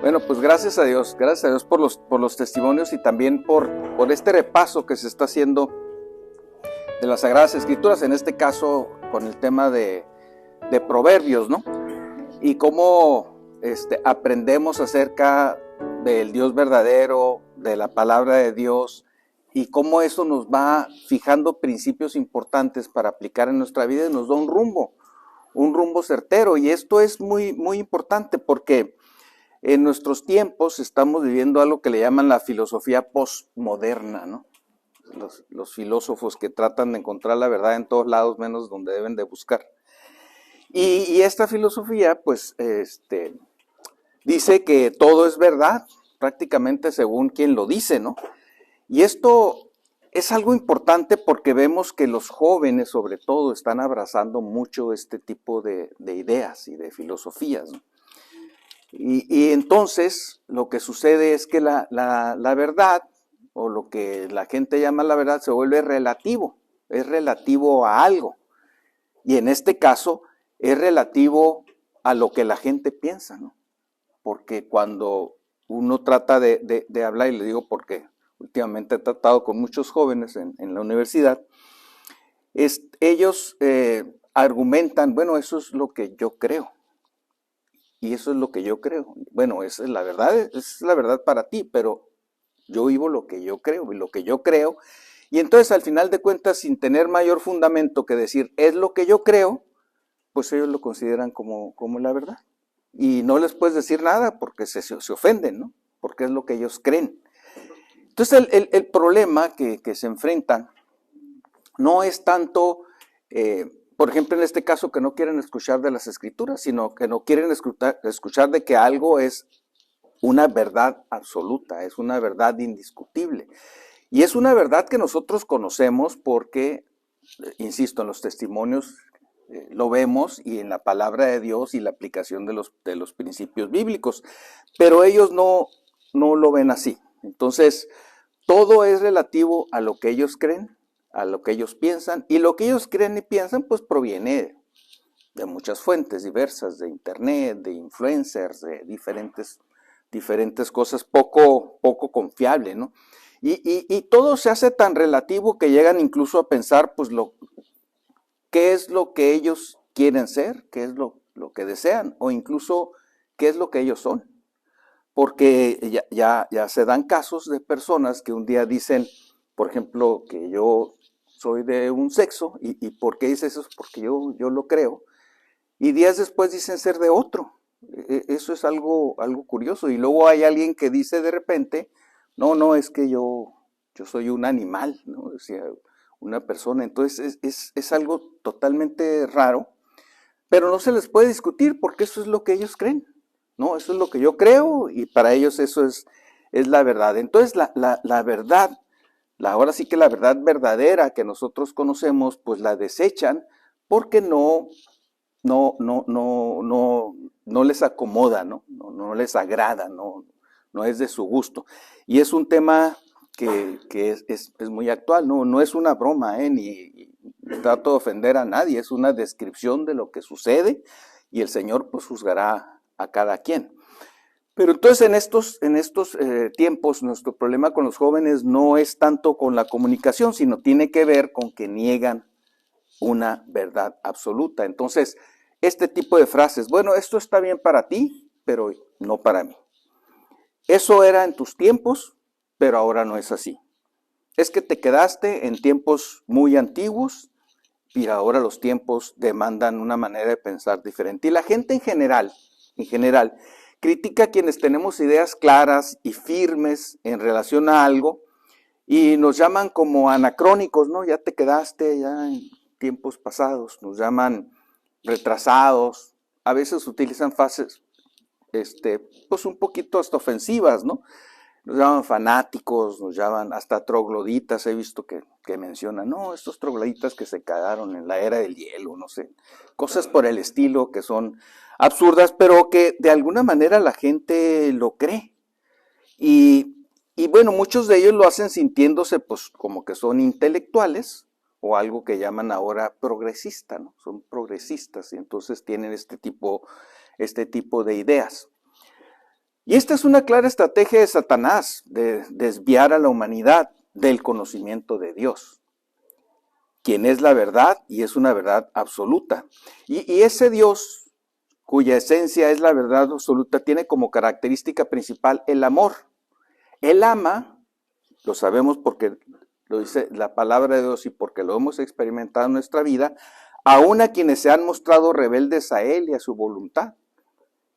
Bueno, pues gracias a Dios por los testimonios y también por este repaso que se está haciendo de las Sagradas Escrituras, en este caso con el tema de Proverbios, ¿no? Y cómo aprendemos acerca del Dios verdadero, de la palabra de Dios, y cómo eso nos va fijando principios importantes para aplicar en nuestra vida y nos da un rumbo certero. Y esto es muy, muy importante porque en nuestros tiempos estamos viviendo algo que le llaman la filosofía postmoderna, ¿no? Los filósofos que tratan de encontrar la verdad en todos lados menos donde deben de buscar. Y esta filosofía, pues, dice que todo es verdad, prácticamente según quien lo dice, ¿no? Y esto es algo importante porque vemos que los jóvenes, sobre todo, están abrazando mucho este tipo de ideas y de filosofías, ¿no? Y entonces lo que sucede es que la verdad, o lo que la gente llama la verdad, se vuelve relativo, es relativo a algo. Y en este caso es relativo a lo que la gente piensa, ¿no? Porque cuando uno trata de hablar, y le digo porque últimamente he tratado con muchos jóvenes en la universidad, ellos argumentan, bueno, eso es lo que yo creo. Y eso es lo que yo creo. Bueno, esa es la verdad para ti, pero yo vivo lo que yo creo, y lo que yo creo. Y entonces, al final de cuentas, sin tener mayor fundamento que decir, es lo que yo creo, pues ellos lo consideran como la verdad. Y no les puedes decir nada porque se ofenden, ¿no? Porque es lo que ellos creen. Entonces, el problema que se enfrentan no es tanto, por ejemplo, en este caso, que no quieren escuchar de las Escrituras, sino que no quieren escuchar de que algo es una verdad absoluta, es una verdad indiscutible. Y es una verdad que nosotros conocemos porque, insisto, en los testimonios lo vemos, y en la palabra de Dios y la aplicación de los principios bíblicos, pero ellos no lo ven así. Entonces, todo es relativo a lo que ellos creen, a lo que ellos piensan, y lo que ellos creen y piensan pues proviene de muchas fuentes diversas, de internet, de influencers, de diferentes cosas poco confiables, ¿no? Y todo se hace tan relativo que llegan incluso a pensar pues qué es lo que ellos quieren ser, qué es lo que desean, o incluso qué es lo que ellos son. Porque ya se dan casos de personas que un día dicen, por ejemplo, que yo soy de un sexo, y ¿por qué dices eso? Porque yo lo creo, y días después dicen ser de otro. Eso es algo curioso. Y luego hay alguien que dice de repente, no, es que yo soy un animal, ¿no? O sea, una persona. Entonces es algo totalmente raro, pero no se les puede discutir porque eso es lo que ellos creen, ¿no? Eso es lo que yo creo, y para ellos eso es la verdad. Entonces la verdad, ahora sí que la verdad verdadera que nosotros conocemos, pues la desechan porque no les acomoda, no les agrada, no es de su gusto. Y es un tema que es muy actual, no es una broma, ni trato de ofender a nadie, es una descripción de lo que sucede, y el Señor pues juzgará a cada quien. Pero entonces en estos tiempos nuestro problema con los jóvenes no es tanto con la comunicación, sino tiene que ver con que niegan una verdad absoluta. Entonces, este tipo de frases, bueno, esto está bien para ti, pero no para mí. Eso era en tus tiempos, pero ahora no es así. Es que te quedaste en tiempos muy antiguos, y ahora los tiempos demandan una manera de pensar diferente. Y la gente en general, critica a quienes tenemos ideas claras y firmes en relación a algo, y nos llaman como anacrónicos, ¿no? Ya te quedaste ya en tiempos pasados, nos llaman retrasados, a veces utilizan frases, pues un poquito hasta ofensivas, ¿no? Nos llaman fanáticos, nos llaman hasta trogloditas, he visto que mencionan, no, estos trogloditas que se quedaron en la era del hielo, no sé, cosas por el estilo que son absurdas, pero que de alguna manera la gente lo cree. Y bueno, muchos de ellos lo hacen sintiéndose pues como que son intelectuales, o algo que llaman ahora progresista, ¿no? Son progresistas, y entonces tienen este tipo de ideas. Y esta es una clara estrategia de Satanás, de desviar a la humanidad del conocimiento de Dios, quien es la verdad y es una verdad absoluta. Y ese Dios, cuya esencia es la verdad absoluta, tiene como característica principal el amor. Él ama, lo sabemos porque lo dice la palabra de Dios y porque lo hemos experimentado en nuestra vida, aun a quienes se han mostrado rebeldes a Él y a su voluntad.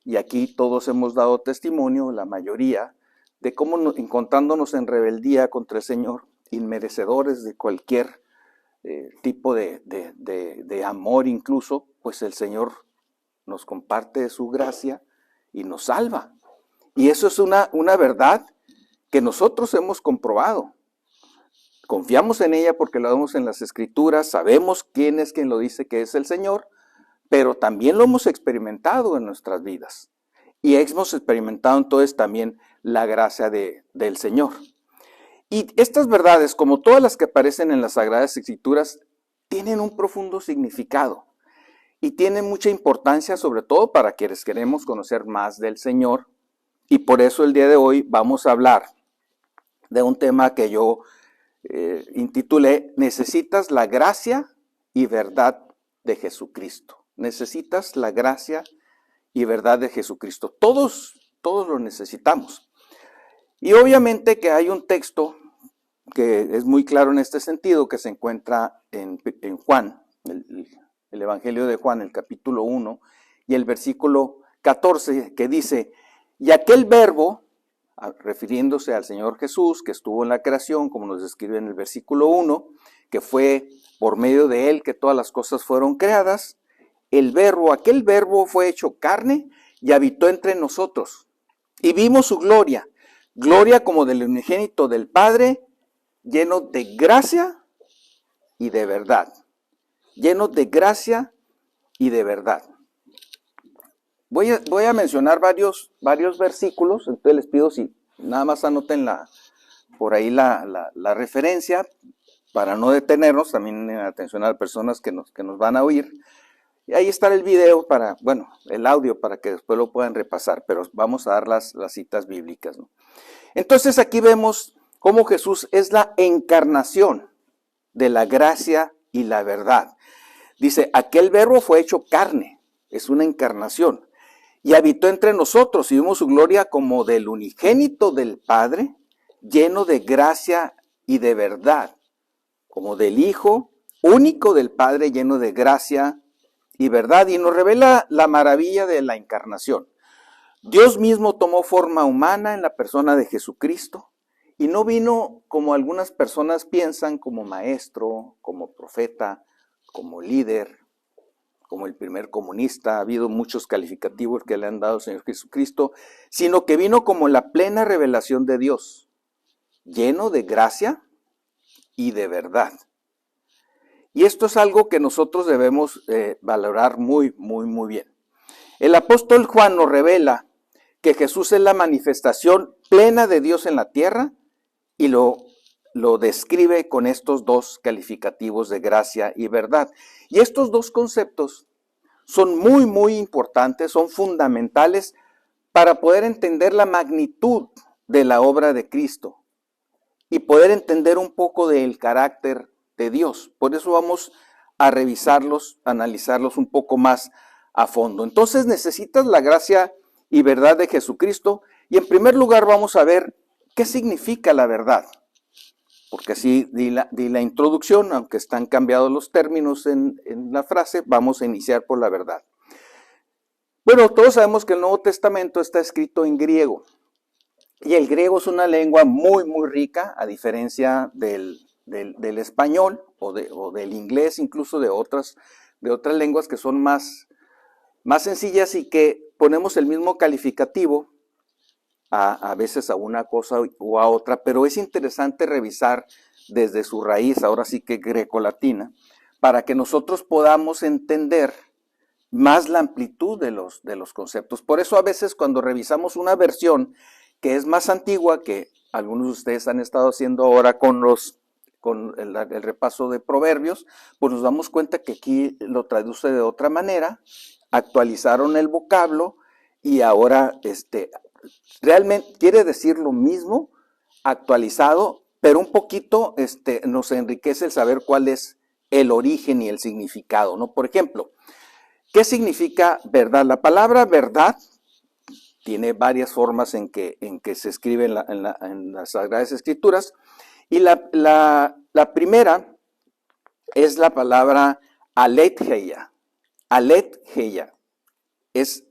Y aquí todos hemos dado testimonio, la mayoría, de cómo encontrándonos en rebeldía contra el Señor, inmerecedores de cualquier tipo de amor incluso, pues el Señor nos comparte de su gracia y nos salva. Y eso es una verdad que nosotros hemos comprobado. Confiamos en ella porque lo vemos en las Escrituras, sabemos quién es quien lo dice que es el Señor, pero también lo hemos experimentado en nuestras vidas. Y hemos experimentado entonces también la gracia del Señor. Y estas verdades, como todas las que aparecen en las Sagradas Escrituras, tienen un profundo significado y tienen mucha importancia, sobre todo para quienes queremos conocer más del Señor. Y por eso el día de hoy vamos a hablar de un tema que yo intitulé Necesitas la gracia y verdad de Jesucristo. Necesitas la gracia y verdad de Jesucristo. Todos lo necesitamos. Y obviamente que hay un texto que es muy claro en este sentido, que se encuentra en Juan, el Evangelio de Juan, el capítulo 1, y el versículo 14, que dice, y aquel verbo, refiriéndose al Señor Jesús, que estuvo en la creación, como nos describe en el versículo 1, que fue por medio de él que todas las cosas fueron creadas, aquel verbo fue hecho carne y habitó entre nosotros. Y vimos su gloria, gloria como del unigénito del Padre, lleno de gracia y de verdad. Lleno de gracia y de verdad. Voy a mencionar varios versículos, entonces les pido si nada más anoten por ahí la referencia para no detenernos, también atención a las personas que nos van a oír. Y ahí está el video el audio para que después lo puedan repasar, pero vamos a dar las citas bíblicas, ¿no? Entonces aquí vemos cómo Jesús es la encarnación de la gracia y la verdad. Dice, aquel verbo fue hecho carne, es una encarnación, y habitó entre nosotros y vimos su gloria como del unigénito del Padre, lleno de gracia y de verdad, como del Hijo único del Padre, lleno de gracia y verdad, y nos revela la maravilla de la encarnación. Dios mismo tomó forma humana en la persona de Jesucristo y no vino como algunas personas piensan, como maestro, como profeta, como líder, como el primer comunista. Ha habido muchos calificativos que le han dado al Señor Jesucristo, sino que vino como la plena revelación de Dios, lleno de gracia y de verdad. Y esto es algo que nosotros debemos valorar muy, muy, muy bien. El apóstol Juan nos revela que Jesús es la manifestación plena de Dios en la tierra y lo describe con estos dos calificativos de gracia y verdad. Y estos dos conceptos son muy, muy importantes, son fundamentales para poder entender la magnitud de la obra de Cristo y poder entender un poco del carácter de Dios. Por eso vamos a revisarlos, analizarlos un poco más a fondo. Entonces necesitas la gracia y verdad de Jesucristo. Y en primer lugar vamos a ver qué significa la verdad. Porque así di la introducción, aunque están cambiados los términos en la frase, vamos a iniciar por la verdad. Bueno, todos sabemos que el Nuevo Testamento está escrito en griego. Y el griego es una lengua muy, muy rica, a diferencia del español o del inglés, incluso de otras lenguas que son más sencillas y que ponemos el mismo calificativo a veces a una cosa o a otra, pero es interesante revisar desde su raíz, ahora sí que grecolatina, para que nosotros podamos entender más la amplitud de los conceptos. Por eso a veces cuando revisamos una versión que es más antigua, que algunos de ustedes han estado haciendo ahora con el repaso de Proverbios, pues nos damos cuenta que aquí lo traduce de otra manera, actualizaron el vocablo y ahora realmente quiere decir lo mismo, actualizado, pero un poquito nos enriquece el saber cuál es el origen y el significado, ¿no? Por ejemplo, ¿qué significa verdad? La palabra verdad tiene varias formas en que se escribe en las Sagradas Escrituras, y la primera es la palabra aletheia. Aletheia es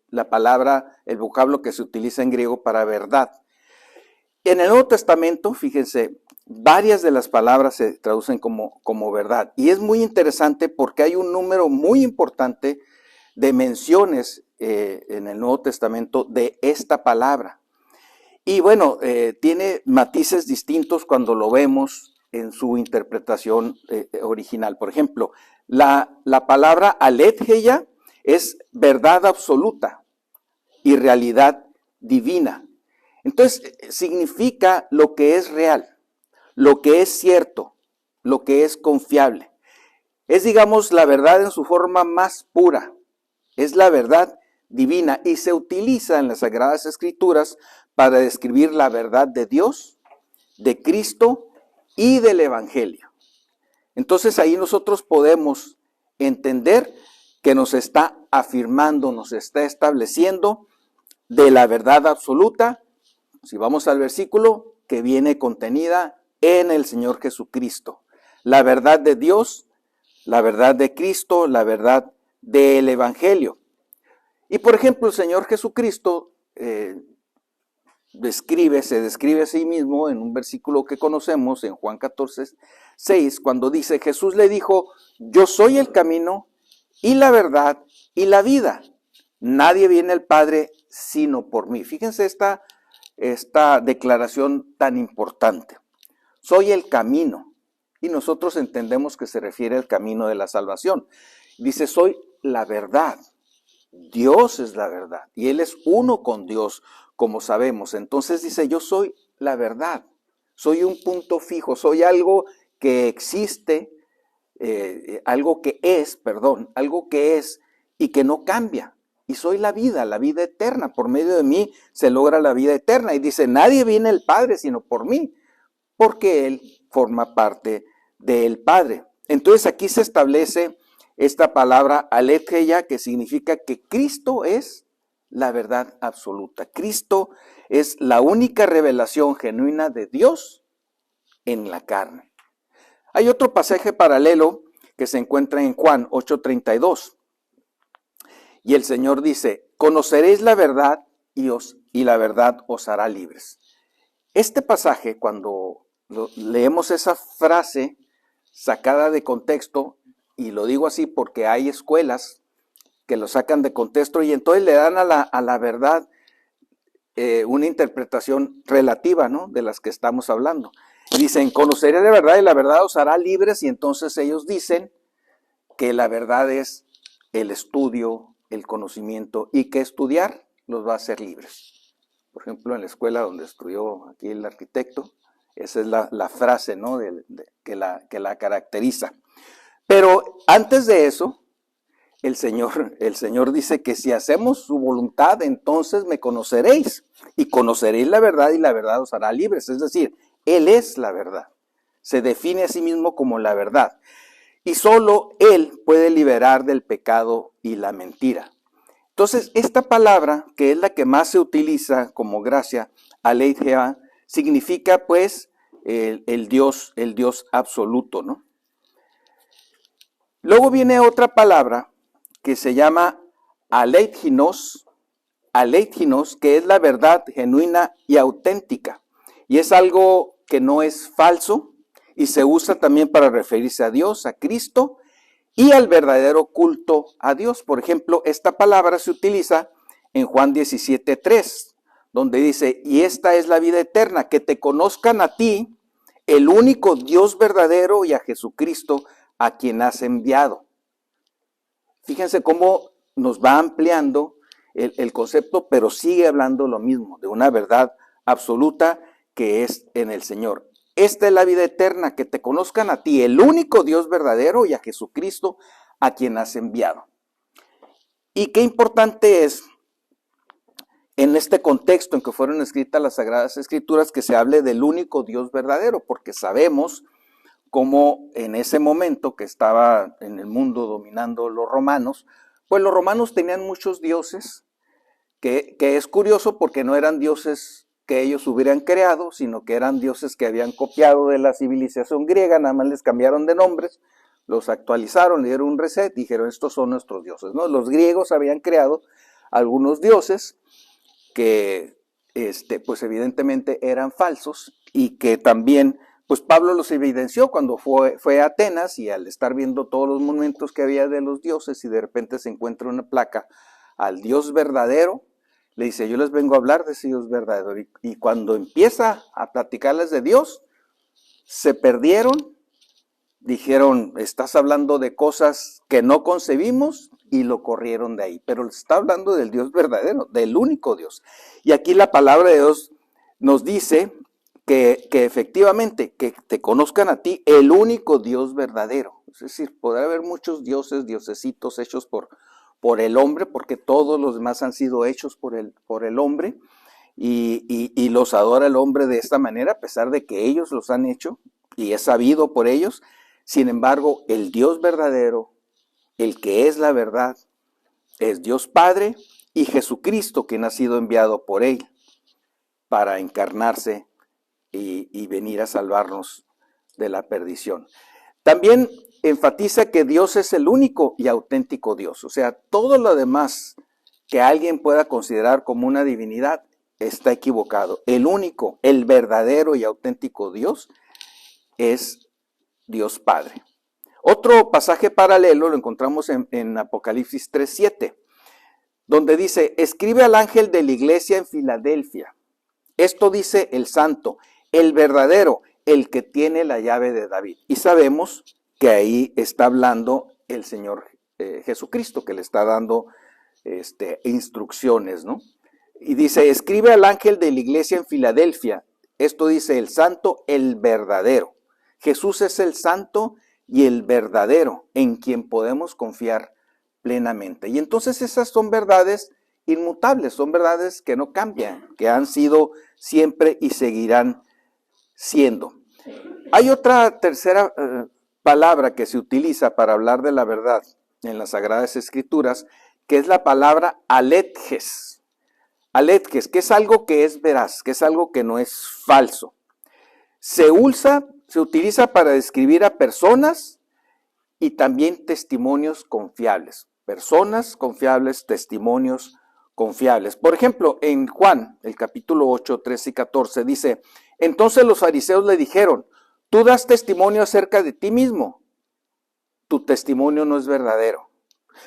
la palabra, el vocablo que se utiliza en griego para verdad. En el Nuevo Testamento, fíjense, varias de las palabras se traducen como verdad. Y es muy interesante porque hay un número muy importante de menciones en el Nuevo Testamento de esta palabra. Y bueno, tiene matices distintos cuando lo vemos en su interpretación original. Por ejemplo, la palabra aletheia es verdad absoluta y realidad divina. Entonces, significa lo que es real, lo que es cierto, lo que es confiable. Es, digamos, la verdad en su forma más pura. Es la verdad divina y se utiliza en las Sagradas Escrituras para describir la verdad de Dios, de Cristo y del Evangelio. Entonces ahí nosotros podemos entender que nos está afirmando, nos está estableciendo de la verdad absoluta, si vamos al versículo, que viene contenida en el Señor Jesucristo. La verdad de Dios, la verdad de Cristo, la verdad del Evangelio. Y por ejemplo, el Señor Jesucristo se describe a sí mismo en un versículo que conocemos en Juan 14:6, cuando dice, Jesús le dijo, yo soy el camino y la verdad y la vida. Nadie viene al Padre sino por mí. Fíjense esta declaración tan importante. Soy el camino. Y nosotros entendemos que se refiere al camino de la salvación. Dice, soy la verdad. Dios es la verdad. Y Él es uno con Dios, como sabemos. Entonces dice, yo soy la verdad. Soy un punto fijo. Soy algo que existe, algo que es y que no cambia. Y soy la vida eterna. Por medio de mí se logra la vida eterna. Y dice, nadie viene al Padre sino por mí, porque Él forma parte del Padre. Entonces aquí se establece esta palabra aletheia, que significa que Cristo es la verdad absoluta. Cristo es la única revelación genuina de Dios en la carne. Hay otro pasaje paralelo que se encuentra en Juan 8:32. Y el Señor dice, conoceréis la verdad y la verdad os hará libres. Este pasaje, cuando leemos esa frase sacada de contexto, y lo digo así porque hay escuelas que lo sacan de contexto y entonces le dan a la verdad una interpretación relativa, ¿no?, de las que estamos hablando. Dicen, conoceré la verdad y la verdad os hará libres, y entonces ellos dicen que la verdad es el estudio, el conocimiento, y que estudiar los va a hacer libres. Por ejemplo, en la escuela donde estudió aquí el arquitecto, esa es la frase, ¿no?, que la caracteriza. Pero antes de eso, el Señor dice que si hacemos su voluntad, entonces me conoceréis, y conoceréis la verdad, y la verdad os hará libres. Es decir, Él es la verdad. Se define a sí mismo como la verdad. Y solo Él puede liberar del pecado y la mentira. Entonces, esta palabra, que es la que más se utiliza como gracia, aletheia, significa pues el Dios absoluto, ¿no? Luego viene otra palabra que se llama aleithenos, que es la verdad genuina y auténtica. Y es algo que no es falso, y se usa también para referirse a Dios, a Cristo y al verdadero culto a Dios. Por ejemplo, esta palabra se utiliza en Juan 17:3, donde dice, y esta es la vida eterna, que te conozcan a ti, el único Dios verdadero, y a Jesucristo, a quien has enviado. Fíjense cómo nos va ampliando el concepto, pero sigue hablando lo mismo, de una verdad absoluta que es en el Señor. Esta es la vida eterna, que te conozcan a ti, el único Dios verdadero, y a Jesucristo, a quien has enviado. Y qué importante es en este contexto en que fueron escritas las Sagradas Escrituras, que se hable del único Dios verdadero, porque sabemos cómo en ese momento que estaba en el mundo dominando los romanos, pues los romanos tenían muchos dioses, que es curioso porque no eran dioses que ellos hubieran creado, sino que eran dioses que habían copiado de la civilización griega, nada más les cambiaron de nombres, los actualizaron, le dieron un reset, dijeron estos son nuestros dioses, ¿no? Los griegos habían creado algunos dioses que pues evidentemente eran falsos y que también pues Pablo los evidenció cuando fue a Atenas, y al estar viendo todos los monumentos que había de los dioses y de repente se encuentra una placa al Dios verdadero, le dice, yo les vengo a hablar de ese Dios verdadero. Y cuando empieza a platicarles de Dios, se perdieron, dijeron, estás hablando de cosas que no concebimos, y lo corrieron de ahí. Pero está hablando del Dios verdadero, del único Dios. Y aquí la palabra de Dios nos dice que efectivamente, que te conozcan a ti, el único Dios verdadero. Es decir, podrá haber muchos dioses, diosesitos hechos por el hombre, porque todos los demás han sido hechos por el hombre, y los adora el hombre de esta manera, a pesar de que ellos los han hecho, y es sabido por ellos. Sin embargo, el Dios verdadero, el que es la verdad, es Dios Padre y Jesucristo, quien ha sido enviado por él para encarnarse y venir a salvarnos de la perdición. También enfatiza que Dios es el único y auténtico Dios. O sea, todo lo demás que alguien pueda considerar como una divinidad está equivocado. El único, el verdadero y auténtico Dios es Dios Padre. Otro pasaje paralelo lo encontramos en Apocalipsis 3:7, donde dice, escribe al ángel de la iglesia en Filadelfia. Esto dice el santo, el verdadero, el que tiene la llave de David. Y sabemos que ahí está hablando el Señor Jesucristo, que le está dando instrucciones, ¿no? Y dice, escribe al ángel de la iglesia en Filadelfia. Esto dice el santo, el verdadero. Jesús es el santo y el verdadero, en quien podemos confiar plenamente. Y entonces esas son verdades inmutables, son verdades que no cambian, que han sido siempre y seguirán siendo. Hay otra tercera palabra que se utiliza para hablar de la verdad en las Sagradas Escrituras, que es la palabra aletges. Aletges, que es algo que es veraz, que es algo que no es falso. Se utiliza para describir a personas y también testimonios confiables. Personas confiables, testimonios confiables. Por ejemplo, en Juan, el capítulo 8, 13 y 14, dice, entonces los fariseos le dijeron, tú das testimonio acerca de ti mismo, tu testimonio no es verdadero.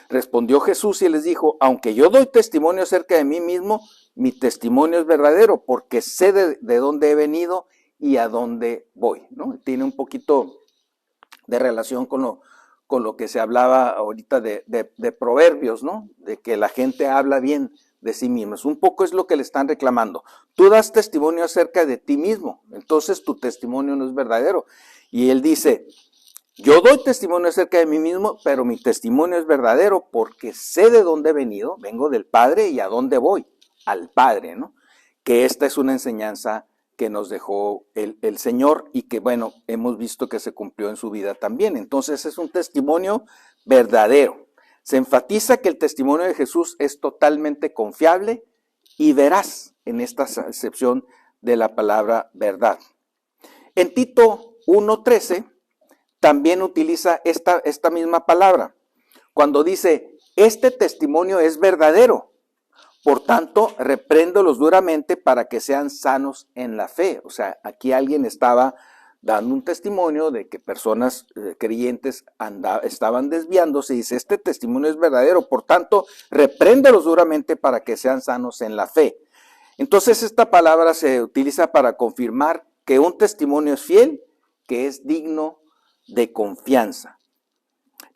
Respondió Jesús y les dijo, aunque yo doy testimonio acerca de mí mismo, mi testimonio es verdadero, porque sé de dónde he venido y a dónde voy, ¿no? Tiene un poquito de relación con lo que se hablaba ahorita de proverbios, ¿no? De que la gente habla bien de sí mismos. Un poco es lo que le están reclamando. Tú das testimonio acerca de ti mismo, entonces tu testimonio no es verdadero. Y él dice, yo doy testimonio acerca de mí mismo, pero mi testimonio es verdadero porque sé de dónde he venido, vengo del Padre y a dónde voy, al Padre, ¿no? Que esta es una enseñanza que nos dejó el Señor y que, bueno, hemos visto que se cumplió en su vida también. Entonces es un testimonio verdadero. Se enfatiza que el testimonio de Jesús es totalmente confiable y veraz en esta acepción de la palabra verdad. En Tito 1:13 también utiliza esta misma palabra, cuando dice, este testimonio es verdadero. Por tanto, repréndolos duramente para que sean sanos en la fe. O sea, aquí alguien estaba dando un testimonio de que personas creyentes estaban desviándose y dice, este testimonio es verdadero, por tanto, repréndelos duramente para que sean sanos en la fe. Entonces, esta palabra se utiliza para confirmar que un testimonio es fiel, que es digno de confianza.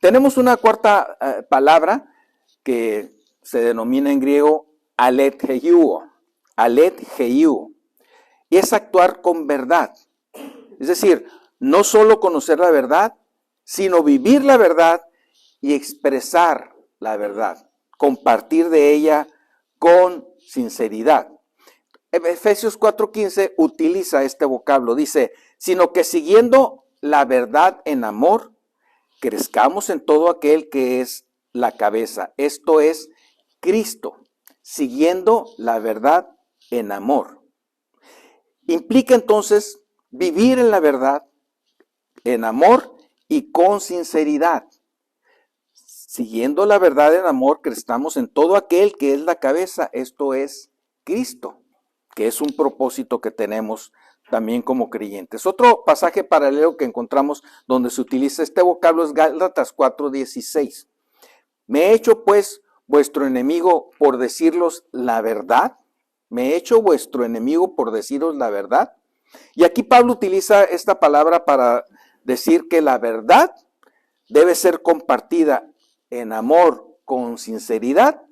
Tenemos una cuarta palabra que se denomina en griego aletheio, y es actuar con verdad. Es decir, no solo conocer la verdad, sino vivir la verdad y expresar la verdad, compartir de ella con sinceridad. Efesios 4:15 utiliza este vocablo, dice, sino que siguiendo la verdad en amor, crezcamos en todo aquel que es la cabeza, esto es Cristo, siguiendo la verdad en amor. Implica entonces vivir en la verdad, en amor y con sinceridad. Siguiendo la verdad en amor, crezcamos en todo aquel que es la cabeza, esto es Cristo, que es un propósito que tenemos también como creyentes. Otro pasaje paralelo que encontramos donde se utiliza este vocablo es Gálatas 4:16. ¿Me he hecho pues vuestro enemigo por deciros la verdad? ¿Me he hecho vuestro enemigo por deciros la verdad? Y aquí Pablo utiliza esta palabra para decir que la verdad debe ser compartida en amor, con sinceridad,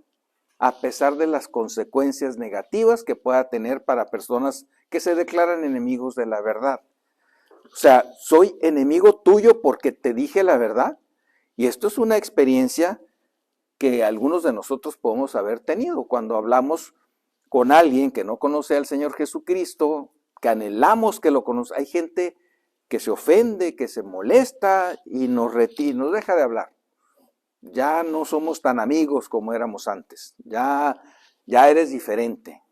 a pesar de las consecuencias negativas que pueda tener para personas que se declaran enemigos de la verdad. O sea, soy enemigo tuyo porque te dije la verdad. Y esto es una experiencia que algunos de nosotros podemos haber tenido cuando hablamos con alguien que no conoce al Señor Jesucristo, que anhelamos que lo conozca. Hay gente que se ofende, que se molesta y nos deja de hablar. Ya no somos tan amigos como éramos antes. Ya eres diferente.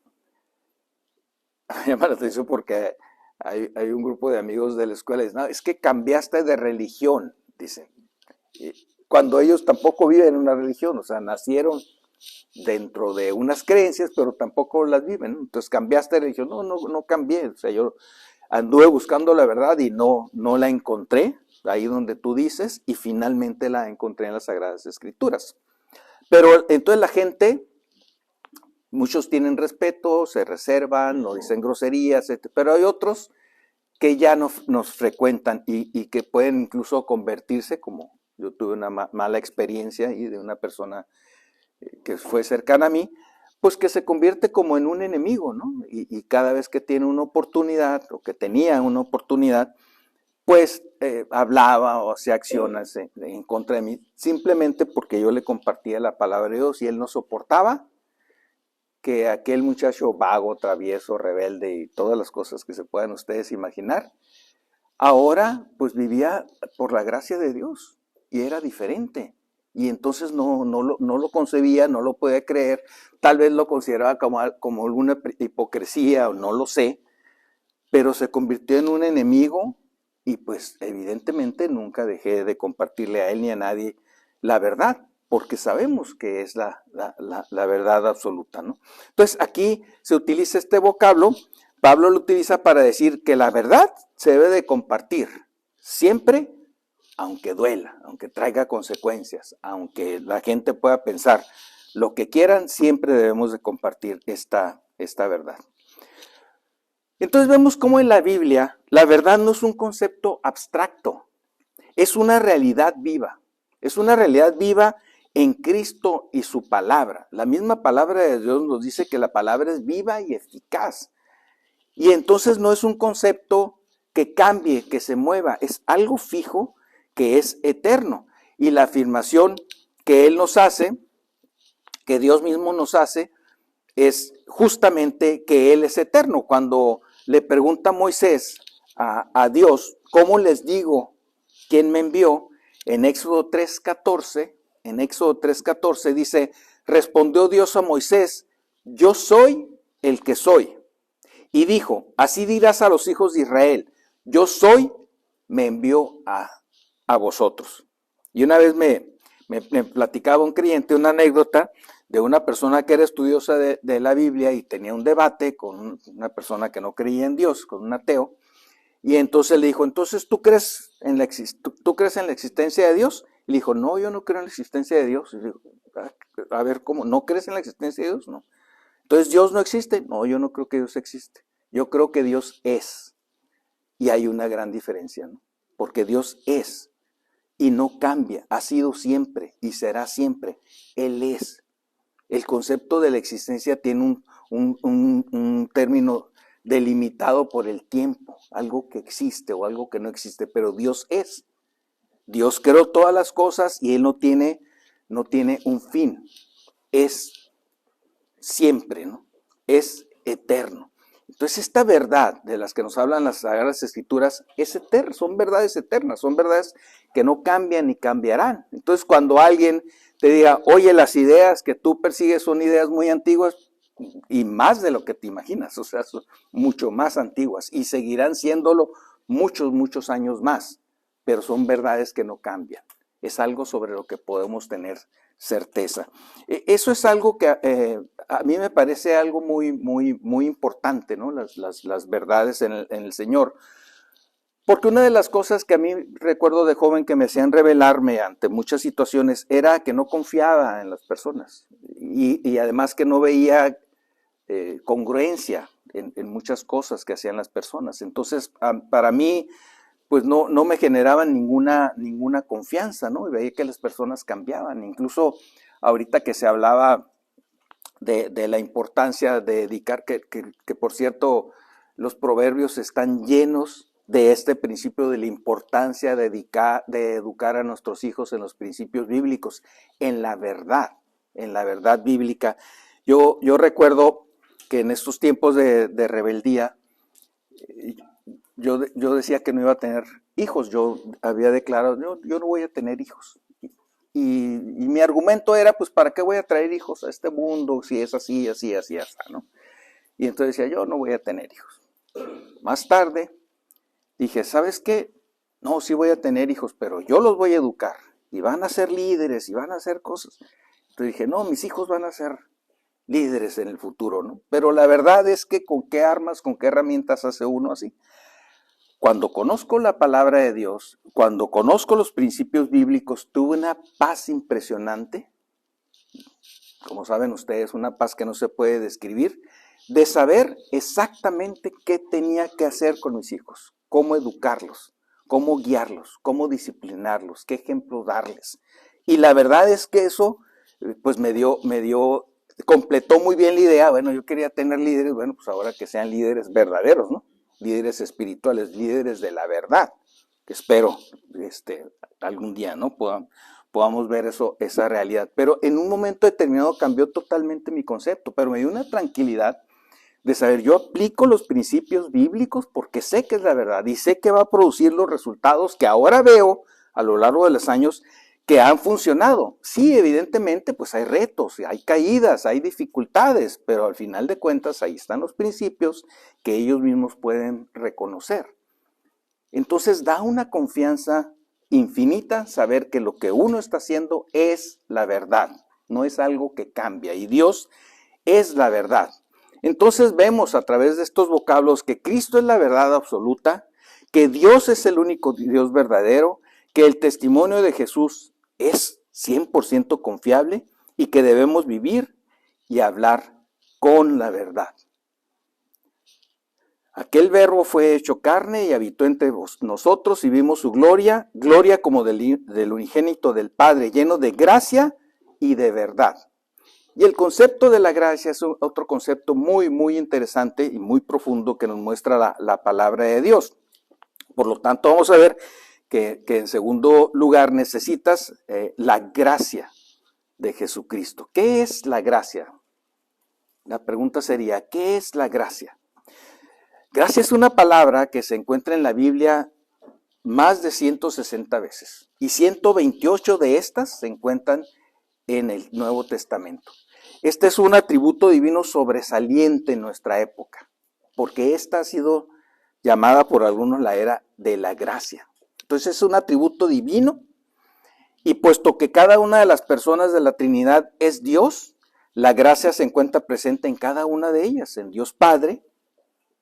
Me llama la atención porque hay un grupo de amigos de la escuela y dicen, no, es que cambiaste de religión, dicen. Cuando ellos tampoco viven una religión, o sea, nacieron dentro de unas creencias, pero tampoco las viven, ¿no? Entonces cambiaste de religión. No cambié. O sea, yo anduve buscando la verdad y no la encontré, ahí donde tú dices, y finalmente la encontré en las Sagradas Escrituras. Pero entonces la gente, muchos tienen respeto, se reservan, no dicen groserías, etc. Pero hay otros que ya nos frecuentan y que pueden incluso convertirse, como yo tuve una mala experiencia y de una persona que fue cercana a mí, pues que se convierte como en un enemigo, ¿no? Y cada vez que tiene una oportunidad, o que tenía una oportunidad, pues hablaba o hacía acciones en contra de mí, simplemente porque yo le compartía la palabra de Dios y él no soportaba que aquel muchacho vago, travieso, rebelde y todas las cosas que se puedan ustedes imaginar, ahora pues vivía por la gracia de Dios y era diferente. Y entonces no lo concebía, no lo podía creer, tal vez lo consideraba como alguna hipocresía o no lo sé, pero se convirtió en un enemigo y pues evidentemente nunca dejé de compartirle a él ni a nadie la verdad, porque sabemos que es la verdad absoluta, ¿no? Entonces aquí se utiliza este vocablo, Pablo lo utiliza para decir que la verdad se debe de compartir siempre, aunque duela, aunque traiga consecuencias, aunque la gente pueda pensar lo que quieran, siempre debemos de compartir esta verdad. Entonces vemos cómo en la Biblia la verdad no es un concepto abstracto, es una realidad viva. Es una realidad viva en Cristo y su palabra. La misma palabra de Dios nos dice que la palabra es viva y eficaz. Y entonces no es un concepto que cambie, que se mueva, es algo fijo que es eterno. Y la afirmación que Él nos hace, que Dios mismo nos hace, es justamente que Él es eterno. Cuando le pregunta Moisés a Dios, ¿cómo les digo quién me envió? En Éxodo 3:14 dice, respondió Dios a Moisés, yo soy el que soy. Y dijo, así dirás a los hijos de Israel, yo soy, me envió a vosotros. Y una vez me platicaba un creyente una anécdota de una persona que era estudiosa de la Biblia y tenía un debate con una persona que no creía en Dios, con un ateo, y entonces le dijo, entonces ¿tú crees en la existencia de Dios? Y le dijo, no, yo no creo en la existencia de Dios. Y le dijo, a ver, ¿cómo? ¿No crees en la existencia de Dios? No. Entonces, ¿Dios no existe? No, yo no creo que Dios existe. Yo creo que Dios es. Y hay una gran diferencia, ¿no? Porque Dios es y no cambia, ha sido siempre y será siempre. Él es. El concepto de la existencia tiene un término delimitado por el tiempo, algo que existe o algo que no existe, pero Dios es. Dios creó todas las cosas y Él no tiene un fin. Es siempre, ¿no? es eterno. Entonces esta verdad de las que nos hablan las Sagradas Escrituras es eterna, son verdades eternas, son verdades que no cambian ni cambiarán. Entonces cuando alguien te diga, oye, las ideas que tú persigues son ideas muy antiguas, y más de lo que te imaginas, o sea, son mucho más antiguas y seguirán siéndolo muchos, muchos años más, pero son verdades que no cambian. Es algo sobre lo que podemos tener certeza. Eso es algo que a mí me parece algo muy, muy, muy importante, ¿no? Las verdades en el Señor. Porque una de las cosas que a mí recuerdo de joven que me hacían rebelarme ante muchas situaciones era que no confiaba en las personas y además que no veía congruencia en muchas cosas que hacían las personas. Entonces, para mí, pues no me generaban ninguna confianza, ¿no? Y veía que las personas cambiaban. Incluso ahorita que se hablaba de la importancia de dedicar, que por cierto, los proverbios están llenos de este principio de la importancia de educar a nuestros hijos en los principios bíblicos, en la verdad bíblica. Yo recuerdo que en estos tiempos de rebeldía, yo decía que no iba a tener hijos, yo había declarado, yo no voy a tener hijos. Y mi argumento era, pues, ¿para qué voy a traer hijos a este mundo si es así, así, así, así, ¿no? Y entonces decía, yo no voy a tener hijos. Más tarde dije, ¿sabes qué? No, sí voy a tener hijos, pero yo los voy a educar. Y van a ser líderes y van a hacer cosas. Entonces dije, no, mis hijos van a ser líderes en el futuro, ¿no? Pero la verdad es que con qué armas, con qué herramientas hace uno así. Cuando conozco la palabra de Dios, cuando conozco los principios bíblicos, tuve una paz impresionante, como saben ustedes, una paz que no se puede describir, de saber exactamente qué tenía que hacer con mis hijos, cómo educarlos, cómo guiarlos, cómo disciplinarlos, qué ejemplo darles. Y la verdad es que eso, pues completó muy bien la idea. Bueno, yo quería tener líderes, bueno, pues ahora que sean líderes verdaderos, ¿no? Líderes espirituales, líderes de la verdad, que espero algún día, ¿no? Podamos ver esa realidad. Pero en un momento determinado cambió totalmente mi concepto, pero me dio una tranquilidad de saber, yo aplico los principios bíblicos porque sé que es la verdad y sé que va a producir los resultados que ahora veo a lo largo de los años que han funcionado. Sí, evidentemente, pues hay retos, hay caídas, hay dificultades, pero al final de cuentas ahí están los principios que ellos mismos pueden reconocer. Entonces da una confianza infinita saber que lo que uno está haciendo es la verdad, no es algo que cambia, y Dios es la verdad. Entonces vemos a través de estos vocablos que Cristo es la verdad absoluta, que Dios es el único Dios verdadero, que el testimonio de Jesús es 100% confiable y que debemos vivir y hablar con la verdad. Aquel verbo fue hecho carne y habitó entre nosotros y vimos su gloria, gloria como del unigénito del Padre, lleno de gracia y de verdad. Y el concepto de la gracia es otro concepto muy, muy interesante y muy profundo que nos muestra la palabra de Dios. Por lo tanto, vamos a ver que en segundo lugar necesitas la gracia de Jesucristo. ¿Qué es la gracia? La pregunta sería, ¿qué es la gracia? Gracia es una palabra que se encuentra en la Biblia más de 160 veces y 128 de estas se encuentran en el Nuevo Testamento. Este es un atributo divino sobresaliente en nuestra época, porque esta ha sido llamada por algunos la era de la gracia. Entonces es un atributo divino, y puesto que cada una de las personas de la Trinidad es Dios, la gracia se encuentra presente en cada una de ellas, en Dios Padre,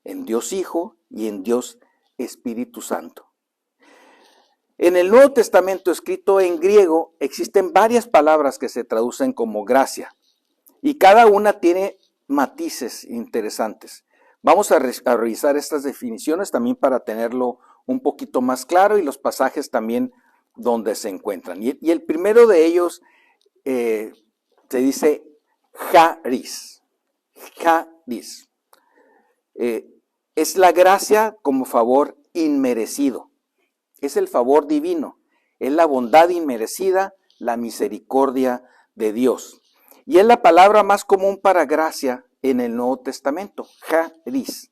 en Dios Hijo y en Dios Espíritu Santo. En el Nuevo Testamento escrito en griego existen varias palabras que se traducen como gracia y cada una tiene matices interesantes. Vamos a revisar estas definiciones también para tenerlo un poquito más claro y los pasajes también donde se encuentran. Y el primero de ellos se dice charis. Charis. Es la gracia como favor inmerecido. Es el favor divino. Es la bondad inmerecida, la misericordia de Dios. Y es la palabra más común para gracia en el Nuevo Testamento, charis.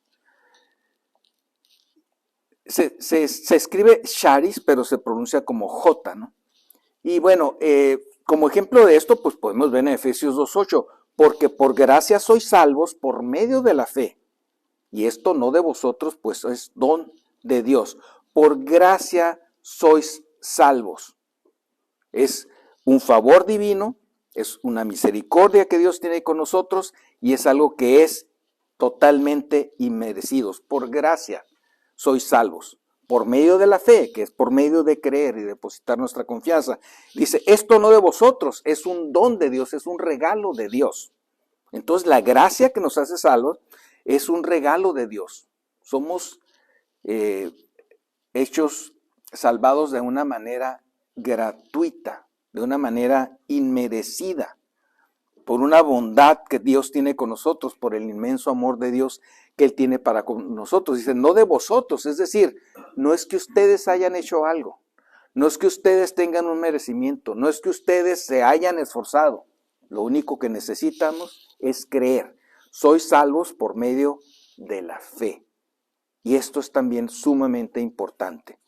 Se escribe charis, pero se pronuncia como J, ¿no? Y bueno, como ejemplo de esto, pues podemos ver en Efesios 2:8, porque por gracia sois salvos por medio de la fe, y esto no de vosotros, pues es don de Dios. Por gracia sois salvos. Es un favor divino, es una misericordia que Dios tiene con nosotros, y es algo que es totalmente inmerecidos. Por gracia sois salvos, por medio de la fe, que es por medio de creer y depositar nuestra confianza. Dice, esto no de vosotros, es un don de Dios, es un regalo de Dios. Entonces la gracia que nos hace salvos es un regalo de Dios. Somos hechos salvados de una manera gratuita, de una manera inmerecida, por una bondad que Dios tiene con nosotros, por el inmenso amor de Dios que Él tiene para con nosotros. Dice, no de vosotros, es decir, no es que ustedes hayan hecho algo, no es que ustedes tengan un merecimiento, no es que ustedes se hayan esforzado. Lo único que necesitamos es creer. Sois salvos por medio de la fe. Y esto es también sumamente importante,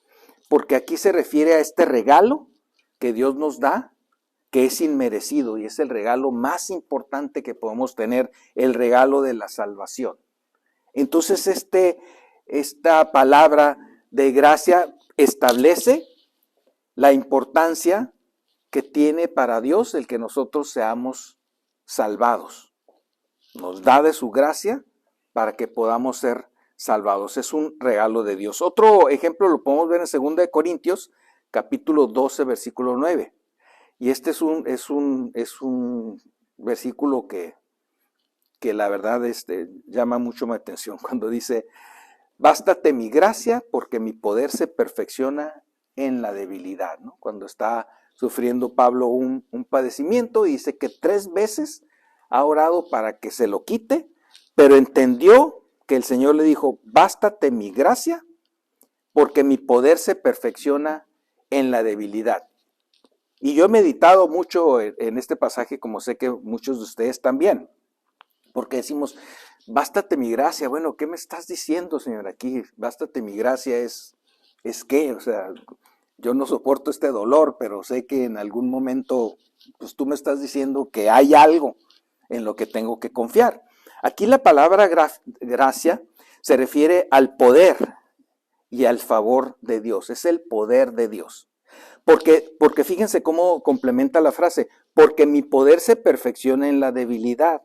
porque aquí se refiere a este regalo que Dios nos da, que es inmerecido y es el regalo más importante que podemos tener, el regalo de la salvación. Entonces esta palabra de gracia establece la importancia que tiene para Dios el que nosotros seamos salvados. Nos da de su gracia para que podamos ser salvados. Es un regalo de Dios. Otro ejemplo lo podemos ver en 2 Corintios, capítulo 12, versículo 9. Y este es un versículo que la verdad llama mucho mi atención cuando dice, bástate mi gracia porque mi poder se perfecciona en la debilidad, ¿no? Cuando está sufriendo Pablo un padecimiento y dice que 3 veces ha orado para que se lo quite, pero entendió que el Señor le dijo, bástate mi gracia porque mi poder se perfecciona en la debilidad. Y yo he meditado mucho en este pasaje, como sé que muchos de ustedes también, porque decimos, bástate mi gracia. Bueno, ¿qué me estás diciendo, Señor? Aquí, bástate mi gracia es qué, o sea, yo no soporto este dolor, pero sé que en algún momento, pues tú me estás diciendo que hay algo en lo que tengo que confiar. Aquí la palabra gracia se refiere al poder y al favor de Dios, es el poder de Dios. Porque fíjense cómo complementa la frase, porque mi poder se perfecciona en la debilidad.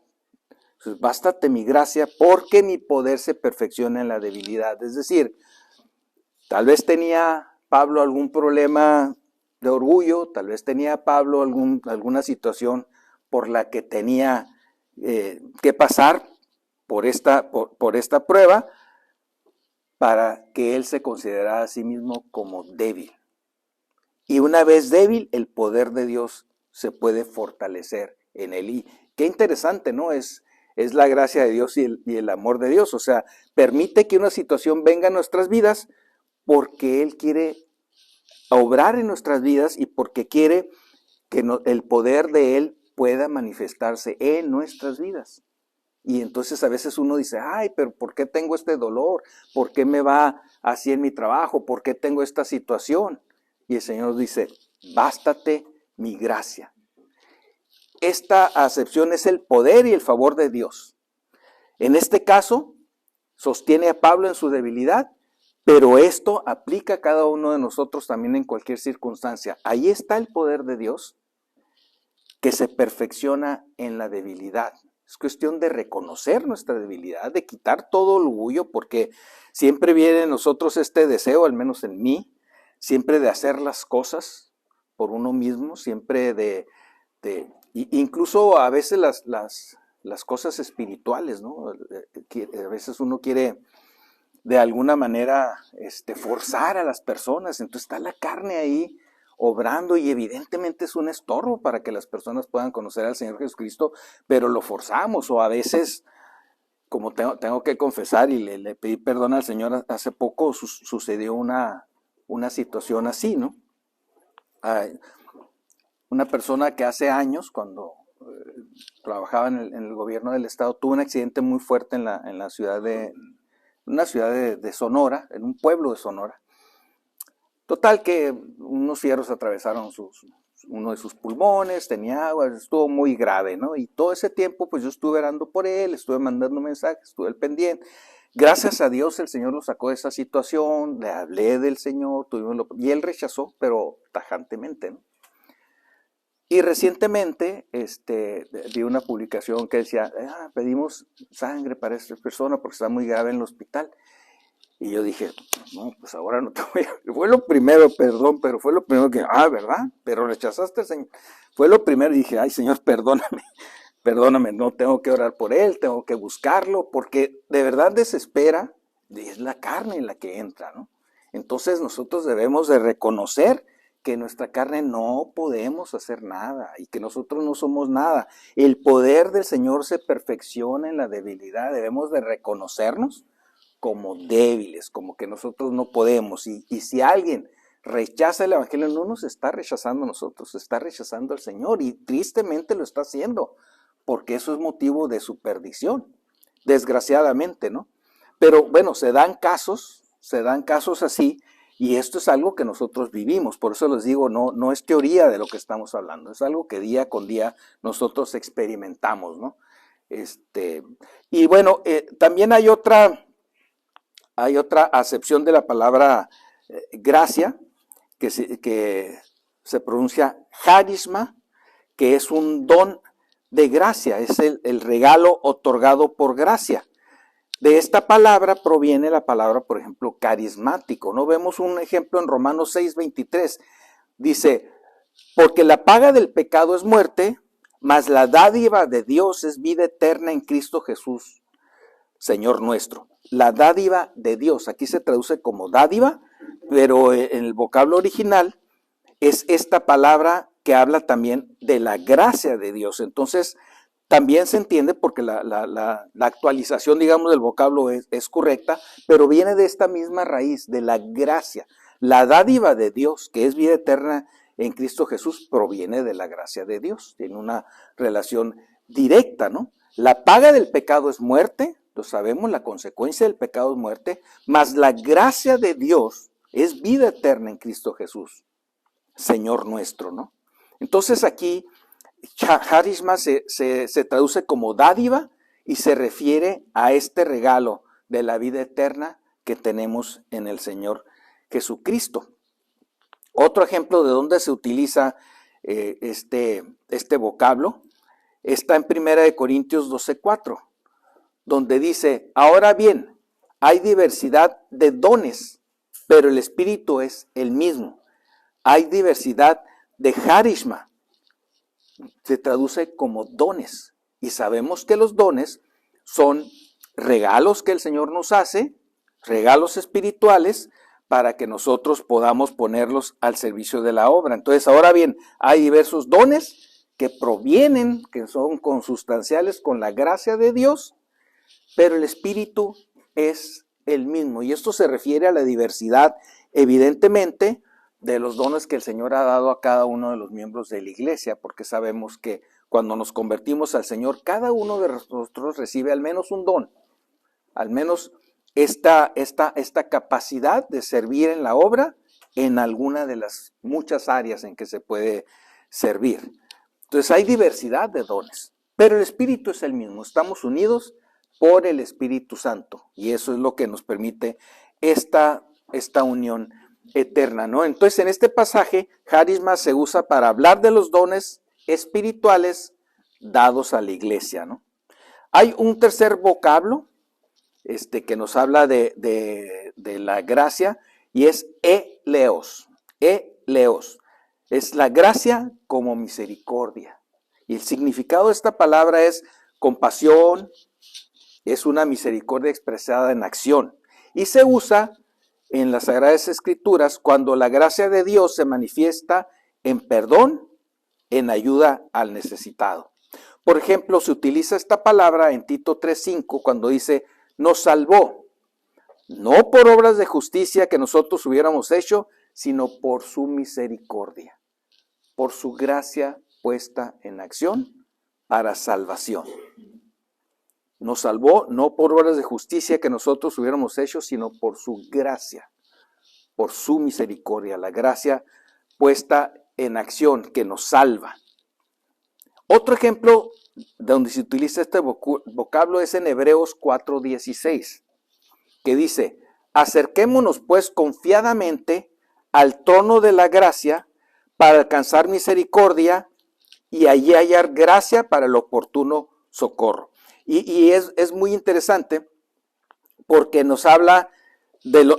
Entonces, bástate mi gracia porque mi poder se perfecciona en la debilidad. Es decir, tal vez tenía Pablo algún problema de orgullo, tal vez tenía Pablo alguna situación por la que tenía que pasar por esta prueba para que él se considerara a sí mismo como débil. Y una vez débil, el poder de Dios se puede fortalecer en él. Y qué interesante, ¿no? Es la gracia de Dios y el amor de Dios. O sea, permite que una situación venga a nuestras vidas porque Él quiere obrar en nuestras vidas y porque quiere que el poder de Él pueda manifestarse en nuestras vidas. Y entonces a veces uno dice, ay, pero ¿por qué tengo este dolor? ¿Por qué me va así en mi trabajo? ¿Por qué tengo esta situación? Y el Señor dice, bástate mi gracia. Esta acepción es el poder y el favor de Dios. En este caso, sostiene a Pablo en su debilidad, pero esto aplica a cada uno de nosotros también en cualquier circunstancia. Ahí está el poder de Dios que se perfecciona en la debilidad. Es cuestión de reconocer nuestra debilidad, de quitar todo orgullo, porque siempre viene en nosotros este deseo, al menos en mí, siempre de hacer las cosas por uno mismo, siempre incluso a veces las cosas espirituales, ¿no? A veces uno quiere de alguna manera forzar a las personas, entonces está la carne ahí obrando y evidentemente es un estorbo para que las personas puedan conocer al Señor Jesucristo, pero lo forzamos o a veces, como tengo que confesar y le pedí perdón al Señor hace poco, sucedió una situación así, ¿no? Una persona que hace años, cuando trabajaba en el gobierno del estado, tuve un accidente muy fuerte en la ciudad una ciudad de Sonora, en un pueblo de Sonora. Total que unos fierros atravesaron uno de sus pulmones, tenía agua, estuvo muy grave, ¿no? Y todo ese tiempo pues yo estuve orando por él, estuve mandando mensajes, estuve al pendiente. Gracias a Dios el Señor lo sacó de esa situación, le hablé del Señor, y él rechazó, pero tajantemente, ¿no? Y recientemente vi una publicación que decía, pedimos sangre para esta persona porque está muy grave en el hospital. Y yo dije, no, pues ahora no te voy a... Fue lo primero, perdón, pero fue lo primero que, ¿verdad? Pero rechazaste al Señor. Fue lo primero y dije, ay, Señor, perdóname, no tengo que orar por él, tengo que buscarlo, porque de verdad desespera, es la carne en la que entra, ¿no? Entonces nosotros debemos de reconocer que en nuestra carne no podemos hacer nada y que nosotros no somos nada. El poder del Señor se perfecciona en la debilidad, debemos de reconocernos como débiles, como que nosotros no podemos. Y si alguien rechaza el Evangelio, no nos está rechazando a nosotros, está rechazando al Señor y tristemente lo está haciendo, porque eso es motivo de su perdición, desgraciadamente, ¿no? Pero bueno, se dan casos así, y esto es algo que nosotros vivimos, por eso les digo, no es teoría de lo que estamos hablando, es algo que día con día nosotros experimentamos, ¿no? Y bueno, también hay otra acepción de la palabra gracia, que se pronuncia charisma, que es un don de gracia, es el regalo otorgado por gracia. De esta palabra proviene la palabra, por ejemplo, carismático. ¿No? Vemos un ejemplo en Romanos 6:23. Dice, porque la paga del pecado es muerte, mas la dádiva de Dios es vida eterna en Cristo Jesús, Señor nuestro. La dádiva de Dios, aquí se traduce como dádiva, pero en el vocablo original es esta palabra que habla también de la gracia de Dios. Entonces, también se entiende porque la actualización, digamos, del vocablo es correcta, pero viene de esta misma raíz, de la gracia. La dádiva de Dios, que es vida eterna en Cristo Jesús, proviene de la gracia de Dios. Tiene una relación directa, ¿no? La paga del pecado es muerte, lo sabemos, la consecuencia del pecado es muerte, mas la gracia de Dios es vida eterna en Cristo Jesús, Señor nuestro, ¿no? Entonces aquí charisma se traduce como dádiva y se refiere a este regalo de la vida eterna que tenemos en el Señor Jesucristo. Otro ejemplo de dónde se utiliza este vocablo está en 1 Corintios 12:4, donde dice, ahora bien, hay diversidad de dones, pero el Espíritu es el mismo. Hay diversidad de charisma, se traduce como dones. Y sabemos que los dones son regalos que el Señor nos hace, regalos espirituales, para que nosotros podamos ponerlos al servicio de la obra. Entonces, ahora bien, hay diversos dones que provienen, que son consustanciales con la gracia de Dios, pero el Espíritu es el mismo. Y esto se refiere a la diversidad, evidentemente, de los dones que el Señor ha dado a cada uno de los miembros de la iglesia, porque sabemos que cuando nos convertimos al Señor, cada uno de nosotros recibe al menos un don, al menos esta capacidad de servir en la obra en alguna de las muchas áreas en que se puede servir. Entonces hay diversidad de dones, pero el Espíritu es el mismo, estamos unidos por el Espíritu Santo, y eso es lo que nos permite esta unión eterna, ¿no? Entonces, en este pasaje, charisma se usa para hablar de los dones espirituales dados a la iglesia, ¿no? Hay un tercer vocablo que nos habla de la gracia, y es eleos. Eleos. Es la gracia como misericordia. Y el significado de esta palabra es compasión, es una misericordia expresada en acción. Y se usa en las Sagradas Escrituras cuando la gracia de Dios se manifiesta en perdón, en ayuda al necesitado. Por ejemplo, se utiliza esta palabra en Tito 3:5 cuando dice, nos salvó, no por obras de justicia que nosotros hubiéramos hecho, sino por su misericordia, por su gracia puesta en acción para salvación. Nos salvó no por obras de justicia que nosotros hubiéramos hecho, sino por su gracia, por su misericordia, la gracia puesta en acción que nos salva. Otro ejemplo donde se utiliza este vocablo es en Hebreos 4:16, que dice: acerquémonos pues confiadamente al trono de la gracia para alcanzar misericordia y allí hallar gracia para el oportuno socorro. Y es muy interesante porque nos habla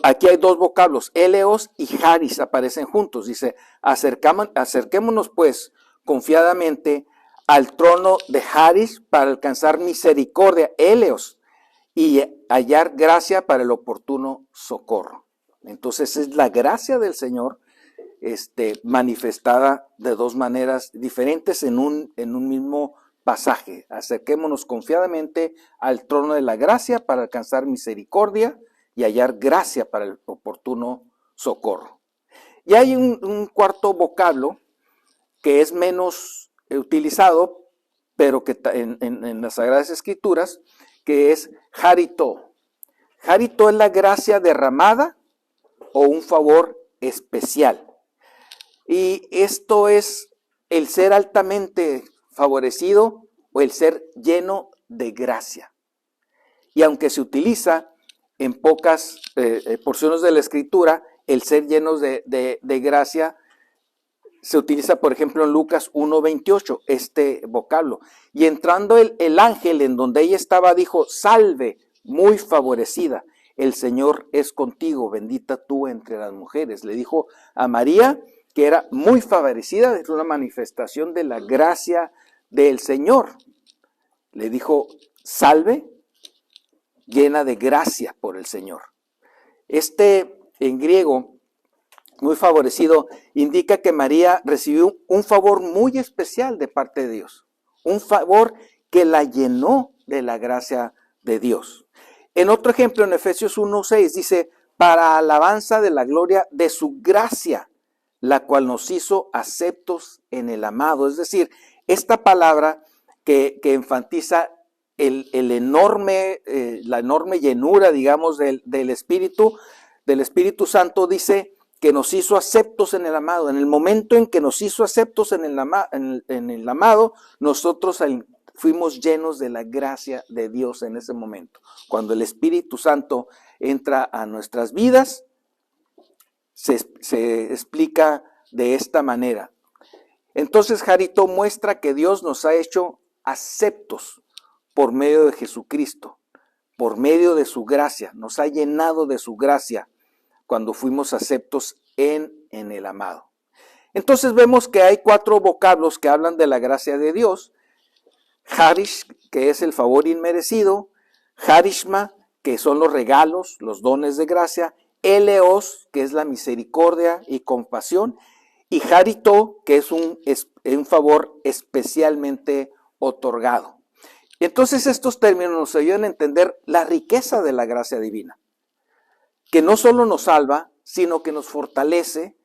aquí hay dos vocablos, eleos y charis, aparecen juntos. Dice: acerquémonos pues confiadamente al trono de charis para alcanzar misericordia, eleos, y hallar gracia para el oportuno socorro. Entonces es la gracia del Señor manifestada de dos maneras diferentes en un mismo pasaje. Acerquémonos confiadamente al trono de la gracia para alcanzar misericordia y hallar gracia para el oportuno socorro. Y hay un cuarto vocablo que es menos utilizado, pero que en las Sagradas Escrituras, que es charito. Charito es la gracia derramada o un favor especial. Y esto es el ser altamente favorecido o el ser lleno de gracia. Y aunque se utiliza en pocas porciones de la Escritura, el ser llenos de gracia se utiliza, por ejemplo, en Lucas 1:28, este vocablo. Y entrando el ángel en donde ella estaba, dijo: salve, muy favorecida, el Señor es contigo, bendita tú entre las mujeres. Le dijo a María que era muy favorecida, es una manifestación de la gracia del Señor. Le dijo: salve, llena de gracia por el Señor. En griego, muy favorecido, indica que María recibió un favor muy especial de parte de Dios. Un favor que la llenó de la gracia de Dios. En otro ejemplo, en Efesios 1:6 dice: para alabanza de la gloria de su gracia, la cual nos hizo aceptos en el amado. Es decir, esta palabra que enfatiza la enorme llenura, digamos, del Espíritu Santo, dice que nos hizo aceptos en el amado. En el momento en que nos hizo aceptos en el amado, nosotros fuimos llenos de la gracia de Dios en ese momento. Cuando el Espíritu Santo entra a nuestras vidas, se explica de esta manera. Entonces, charito muestra que Dios nos ha hecho aceptos por medio de Jesucristo, por medio de su gracia. Nos ha llenado de su gracia cuando fuimos aceptos en el amado. Entonces vemos que hay 4 vocablos que hablan de la gracia de Dios. Charish, que es el favor inmerecido; charishma, que son los regalos, los dones de gracia; eleos, que es la misericordia y compasión; y charito, que es un favor especialmente otorgado. Entonces estos términos nos ayudan a entender la riqueza de la gracia divina, que no solo nos salva, sino que nos fortalece,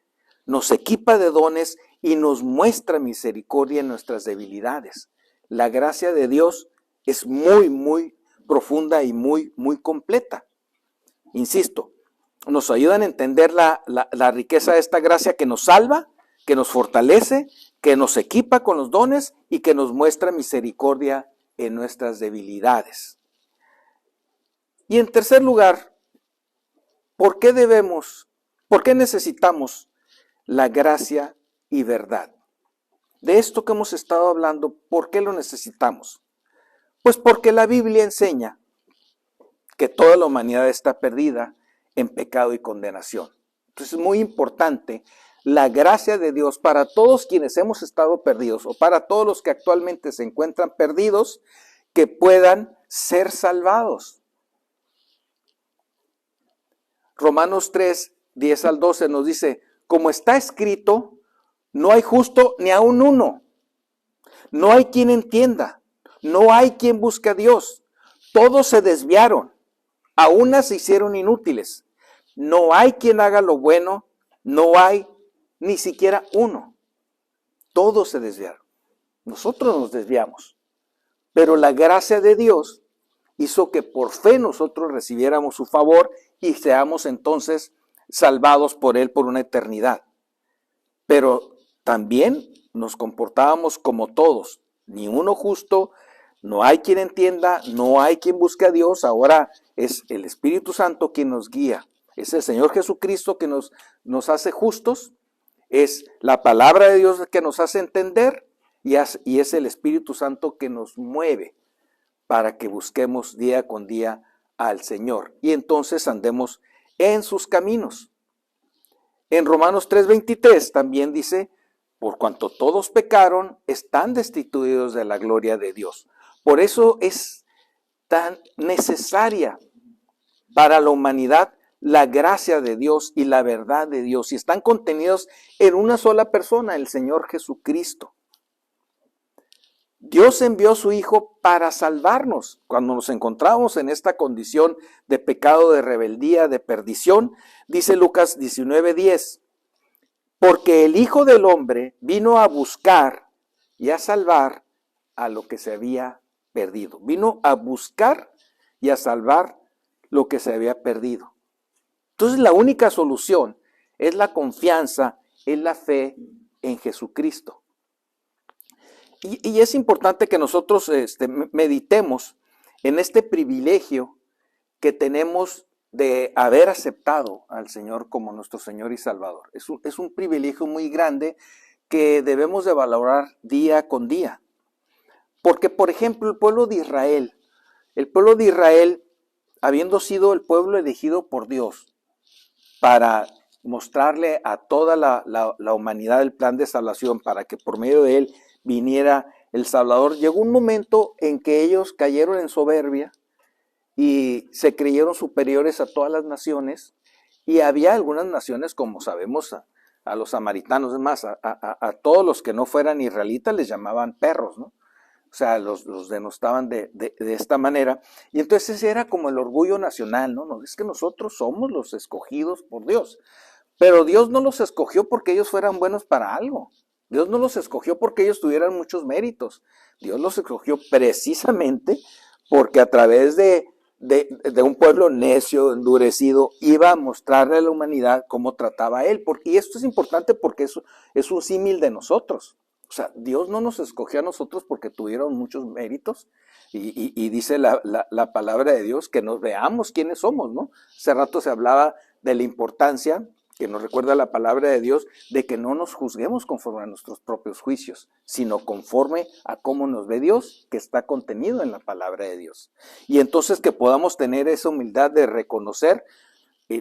nos equipa de dones y nos muestra misericordia en nuestras debilidades. La gracia de Dios es muy, muy profunda y muy, muy completa. Insisto, nos ayudan a entender la riqueza de esta gracia que nos salva, que nos fortalece, que nos equipa con los dones y que nos muestra misericordia en nuestras debilidades. Y en tercer lugar, ¿por qué necesitamos la gracia y verdad? De esto que hemos estado hablando, ¿por qué lo necesitamos? Pues porque la Biblia enseña que toda la humanidad está perdida en pecado y condenación. Entonces es muy importante la gracia de Dios para todos quienes hemos estado perdidos, o para todos los que actualmente se encuentran perdidos, que puedan ser salvados. Romanos 3:10-12 nos dice: como está escrito, no hay justo ni aun uno. No hay quien entienda. No hay quien busque a Dios. Todos se desviaron. A unas se hicieron inútiles. No hay quien haga lo bueno. No hay ni siquiera uno. Todos se desviaron. Nosotros nos desviamos. Pero la gracia de Dios hizo que por fe nosotros recibiéramos su favor y seamos entonces salvados por Él por una eternidad. Pero también nos comportábamos como todos, ni uno justo, no hay quien entienda, no hay quien busque a Dios. Ahora es el Espíritu Santo quien nos guía, es el Señor Jesucristo que nos hace justos, es la palabra de Dios que nos hace entender y es el Espíritu Santo que nos mueve para que busquemos día con día al Señor y entonces andemos en sus caminos. En Romanos 3:23 también dice, por cuanto todos pecaron, están destituidos de la gloria de Dios. Por eso es tan necesaria para la humanidad la gracia de Dios y la verdad de Dios. Y están contenidos en una sola persona, el Señor Jesucristo. Dios envió a su Hijo para salvarnos. Cuando nos encontramos en esta condición de pecado, de rebeldía, de perdición, dice Lucas 19:10, porque el Hijo del Hombre vino a buscar y a salvar a lo que se había perdido. Vino a buscar y a salvar lo que se había perdido. Entonces la única solución es la confianza, es la fe en Jesucristo. Y es importante que nosotros meditemos en este privilegio que tenemos de haber aceptado al Señor como nuestro Señor y Salvador. Es un privilegio muy grande que debemos de valorar día con día. Porque, por ejemplo, el pueblo de Israel, habiendo sido el pueblo elegido por Dios para mostrarle a toda la humanidad el plan de salvación, para que por medio de él viniera el Salvador, llegó un momento en que ellos cayeron en soberbia y se creyeron superiores a todas las naciones, y había algunas naciones, como sabemos, a los samaritanos, es más, a todos los que no fueran israelitas les llamaban perros, ¿no? O sea, los denostaban de esta manera. Y entonces ese era como el orgullo nacional, ¿no? Es que nosotros somos los escogidos por Dios. Pero Dios no los escogió porque ellos fueran buenos para algo. Dios no los escogió porque ellos tuvieran muchos méritos. Dios los escogió precisamente porque a través de un pueblo necio, endurecido, iba a mostrarle a la humanidad cómo trataba a él. Y esto es importante porque eso es un símil de nosotros. O sea, Dios no nos escogió a nosotros porque tuvieron muchos méritos y dice la palabra de Dios que nos veamos quiénes somos, ¿no? Hace rato se hablaba de la importancia, que nos recuerda la palabra de Dios, de que no nos juzguemos conforme a nuestros propios juicios, sino conforme a cómo nos ve Dios, que está contenido en la palabra de Dios. Y entonces que podamos tener esa humildad de reconocer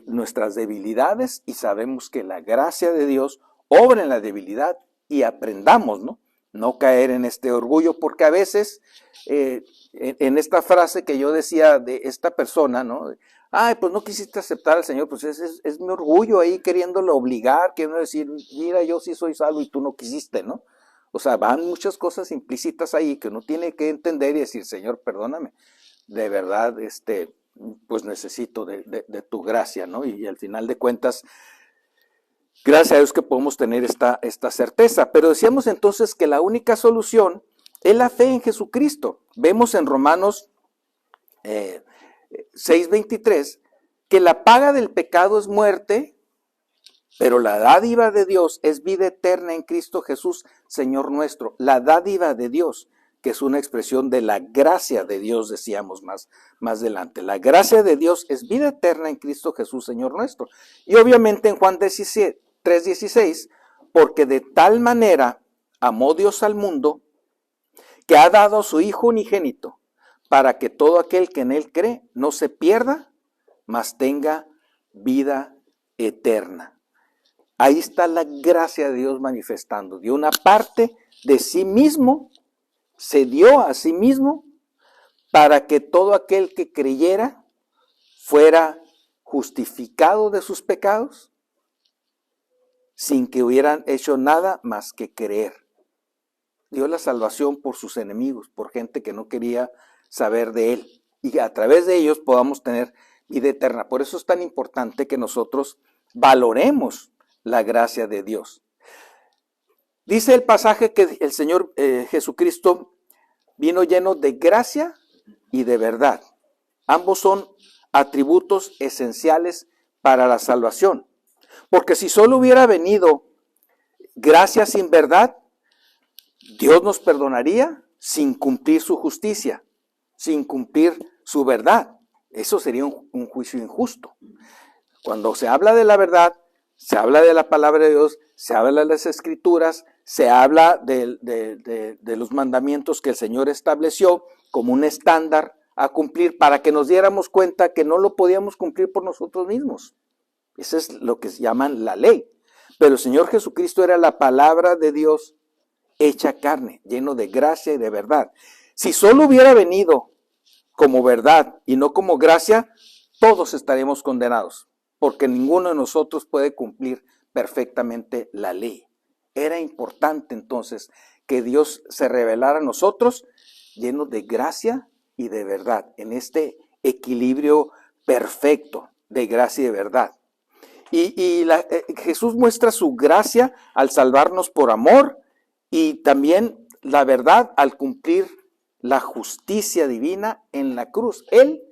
nuestras debilidades y sabemos que la gracia de Dios obra en la debilidad y aprendamos, ¿no? No caer en este orgullo, porque a veces en esta frase que yo decía de esta persona, ¿no? Ay, pues no quisiste aceptar al Señor, pues es mi orgullo ahí queriéndolo obligar, queriendo decir, mira, yo sí soy salvo y tú no quisiste, ¿no? O sea, van muchas cosas implícitas ahí que uno tiene que entender y decir, Señor, perdóname, de verdad, pues necesito de tu gracia, ¿no? Y al final de cuentas, gracias a Dios que podemos tener esta certeza. Pero decíamos entonces que la única solución es la fe en Jesucristo. Vemos en Romanos 6:23 que la paga del pecado es muerte, pero la dádiva de Dios es vida eterna en Cristo Jesús, Señor nuestro. La dádiva de Dios, que es una expresión de la gracia de Dios, decíamos más adelante. La gracia de Dios es vida eterna en Cristo Jesús, Señor nuestro. Y obviamente en Juan 3:16, porque de tal manera amó Dios al mundo, que ha dado a su Hijo unigénito, para que todo aquel que en él cree no se pierda, mas tenga vida eterna. Ahí está la gracia de Dios manifestando. Dio una parte de sí mismo, se dio a sí mismo, para que todo aquel que creyera fuera justificado de sus pecados, sin que hubieran hecho nada más que creer. Dio la salvación por sus enemigos, por gente que no quería saber de él, y a través de ellos podamos tener vida eterna. Por eso es tan importante que nosotros valoremos la gracia de Dios. Dice el pasaje que el Señor Jesucristo vino lleno de gracia y de verdad. Ambos son atributos esenciales para la salvación. Porque si solo hubiera venido gracia sin verdad, Dios nos perdonaría sin cumplir su justicia, sin cumplir su verdad. Eso sería un juicio injusto. Cuando se habla de la verdad, se habla de la palabra de Dios, se habla de las escrituras, se habla de los mandamientos que el Señor estableció como un estándar a cumplir para que nos diéramos cuenta que no lo podíamos cumplir por nosotros mismos. Eso es lo que se llaman la ley. Pero el Señor Jesucristo era la palabra de Dios hecha carne, lleno de gracia y de verdad. Si solo hubiera venido como verdad y no como gracia, todos estaríamos condenados, porque ninguno de nosotros puede cumplir perfectamente la ley. Era importante entonces que Dios se revelara a nosotros lleno de gracia y de verdad, en este equilibrio perfecto de gracia y de verdad. Jesús muestra su gracia al salvarnos por amor y también la verdad al cumplir la justicia divina en la cruz. Él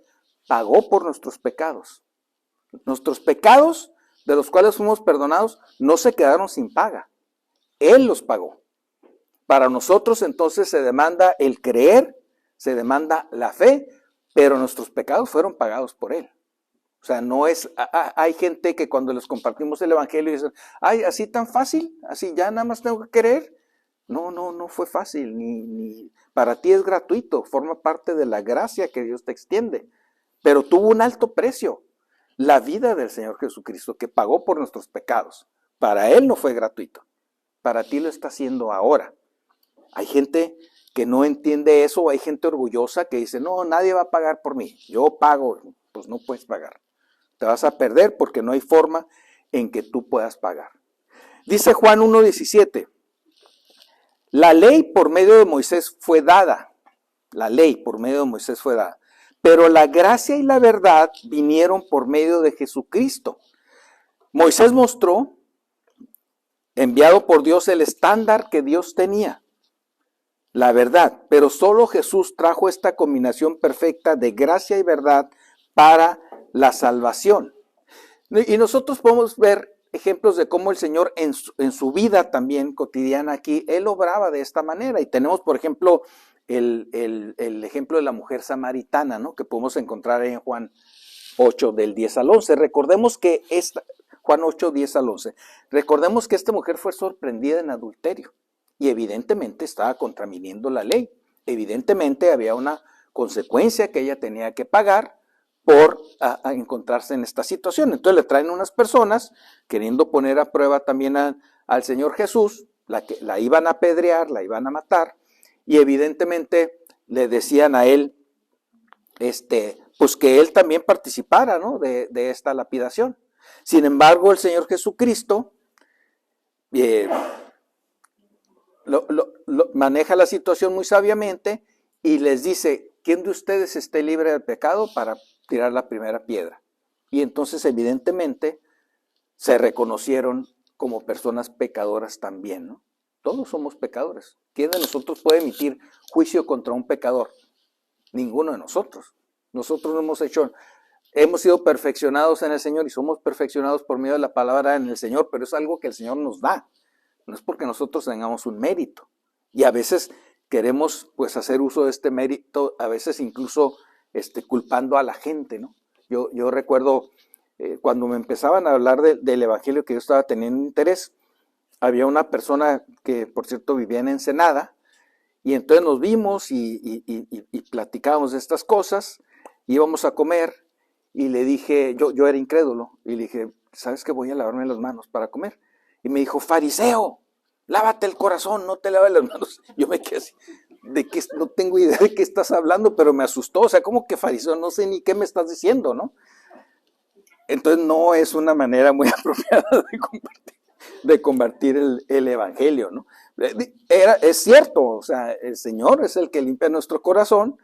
pagó por nuestros pecados. Nuestros pecados, de los cuales fuimos perdonados, no se quedaron sin paga. Él los pagó. Para nosotros entonces se demanda el creer, se demanda la fe, pero nuestros pecados fueron pagados por Él. O sea, no es, hay gente que cuando les compartimos el evangelio dicen, ay, así tan fácil, así ya nada más tengo que creer. No fue fácil, ni para ti es gratuito, forma parte de la gracia que Dios te extiende. Pero tuvo un alto precio, la vida del Señor Jesucristo, que pagó por nuestros pecados. Para Él no fue gratuito, para ti lo está haciendo ahora. Hay gente que no entiende eso, hay gente orgullosa que dice, no, nadie va a pagar por mí, yo pago. Pues no puedes pagar. Te vas a perder porque no hay forma en que tú puedas pagar. Dice Juan 1:17, la ley por medio de Moisés fue dada. La ley por medio de Moisés fue dada. Pero la gracia y la verdad vinieron por medio de Jesucristo. Moisés mostró, enviado por Dios, el estándar que Dios tenía. La verdad. Pero solo Jesús trajo esta combinación perfecta de gracia y verdad para la salvación. Y nosotros podemos ver ejemplos de cómo el Señor en su vida también cotidiana aquí, Él obraba de esta manera. Y tenemos, por ejemplo, el ejemplo de la mujer samaritana, ¿no? Que podemos encontrar en Juan 8, del 10 al 11. Recordemos que Juan 8, 10 al 11. Recordemos que esta mujer fue sorprendida en adulterio. Y evidentemente estaba contraviniendo la ley. Evidentemente había una consecuencia que ella tenía que pagar por encontrarse en esta situación. Entonces le traen unas personas queriendo poner a prueba también al Señor Jesús, la iban a apedrear, la iban a matar, y evidentemente le decían a él, pues que él también participara, ¿no? de esta lapidación. Sin embargo, el Señor Jesucristo maneja la situación muy sabiamente y les dice, ¿quién de ustedes esté libre del pecado para tirar la primera piedra? Y entonces evidentemente se reconocieron como personas pecadoras también, ¿no? Todos somos pecadores. ¿Quién de nosotros puede emitir juicio contra un pecador? Ninguno de nosotros. Nosotros hemos sido perfeccionados en el Señor y somos perfeccionados por medio de la palabra en el Señor, pero es algo que el Señor nos da. No es porque nosotros tengamos un mérito. Y a veces queremos pues hacer uso de este mérito, a veces incluso culpando a la gente, ¿no? Yo recuerdo cuando me empezaban a hablar del evangelio que yo estaba teniendo interés, había una persona que por cierto vivía en Ensenada, y entonces nos vimos y platicábamos de estas cosas, íbamos a comer, y le dije, yo era incrédulo, y le dije, ¿sabes qué? Voy a lavarme las manos para comer. Y me dijo, fariseo, lávate el corazón, no te laves las manos. Yo me quedé así, no tengo idea de qué estás hablando, pero me asustó. O sea, ¿cómo que fariseo? No sé ni qué me estás diciendo, ¿no? Entonces no es una manera muy apropiada de compartir el evangelio, ¿no? Es cierto, o sea, el Señor es el que limpia nuestro corazón.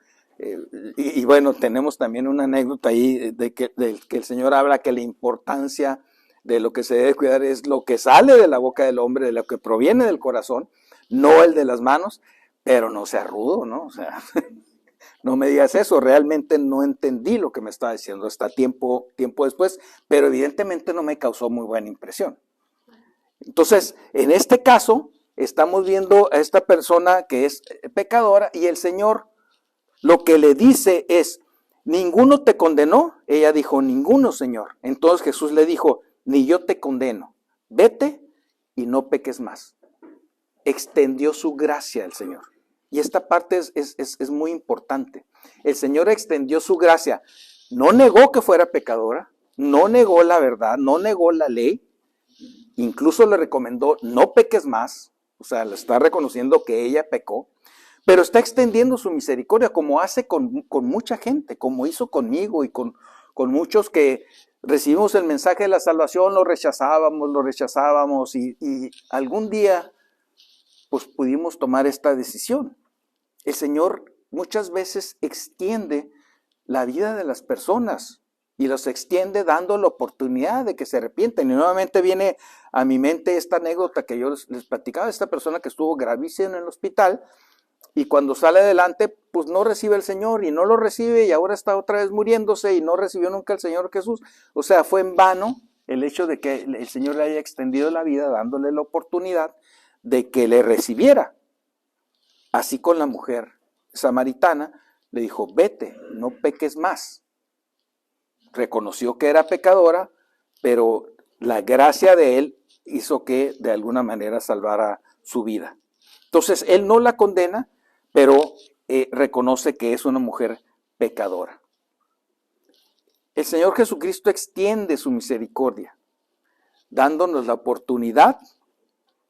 Y bueno, tenemos también una anécdota ahí de que el Señor habla que la importancia de lo que se debe cuidar es lo que sale de la boca del hombre, de lo que proviene del corazón, no el de las manos, pero no sea rudo, ¿no? O sea, no me digas eso, realmente no entendí lo que me estaba diciendo hasta tiempo después, pero evidentemente no me causó muy buena impresión. Entonces, en este caso, estamos viendo a esta persona que es pecadora y el Señor lo que le dice es, ¿ninguno te condenó? Ella dijo, ninguno, Señor. Entonces Jesús le dijo, ni yo te condeno, vete y no peques más. Extendió su gracia al Señor. Y esta parte es muy importante. El Señor extendió su gracia. No negó que fuera pecadora, no negó la verdad, no negó la ley. Incluso le recomendó, no peques más. O sea, le está reconociendo que ella pecó. Pero está extendiendo su misericordia como hace con mucha gente, como hizo conmigo y con muchos que recibimos el mensaje de la salvación, lo rechazábamos y algún día pues pudimos tomar esta decisión. El Señor muchas veces extiende la vida de las personas y los extiende dando la oportunidad de que se arrepienten. Y nuevamente viene a mi mente esta anécdota que yo les platicaba, esta persona que estuvo gravísima en el hospital y cuando sale adelante pues no recibe al Señor y no lo recibe y ahora está otra vez muriéndose y no recibió nunca al Señor Jesús. O sea, fue en vano el hecho de que el Señor le haya extendido la vida dándole la oportunidad de que le recibiera. Así con la mujer samaritana, le dijo, vete, no peques más. Reconoció que era pecadora, pero la gracia de él hizo que de alguna manera salvara su vida. Entonces, él no la condena, pero reconoce que es una mujer pecadora. El Señor Jesucristo extiende su misericordia, dándonos la oportunidad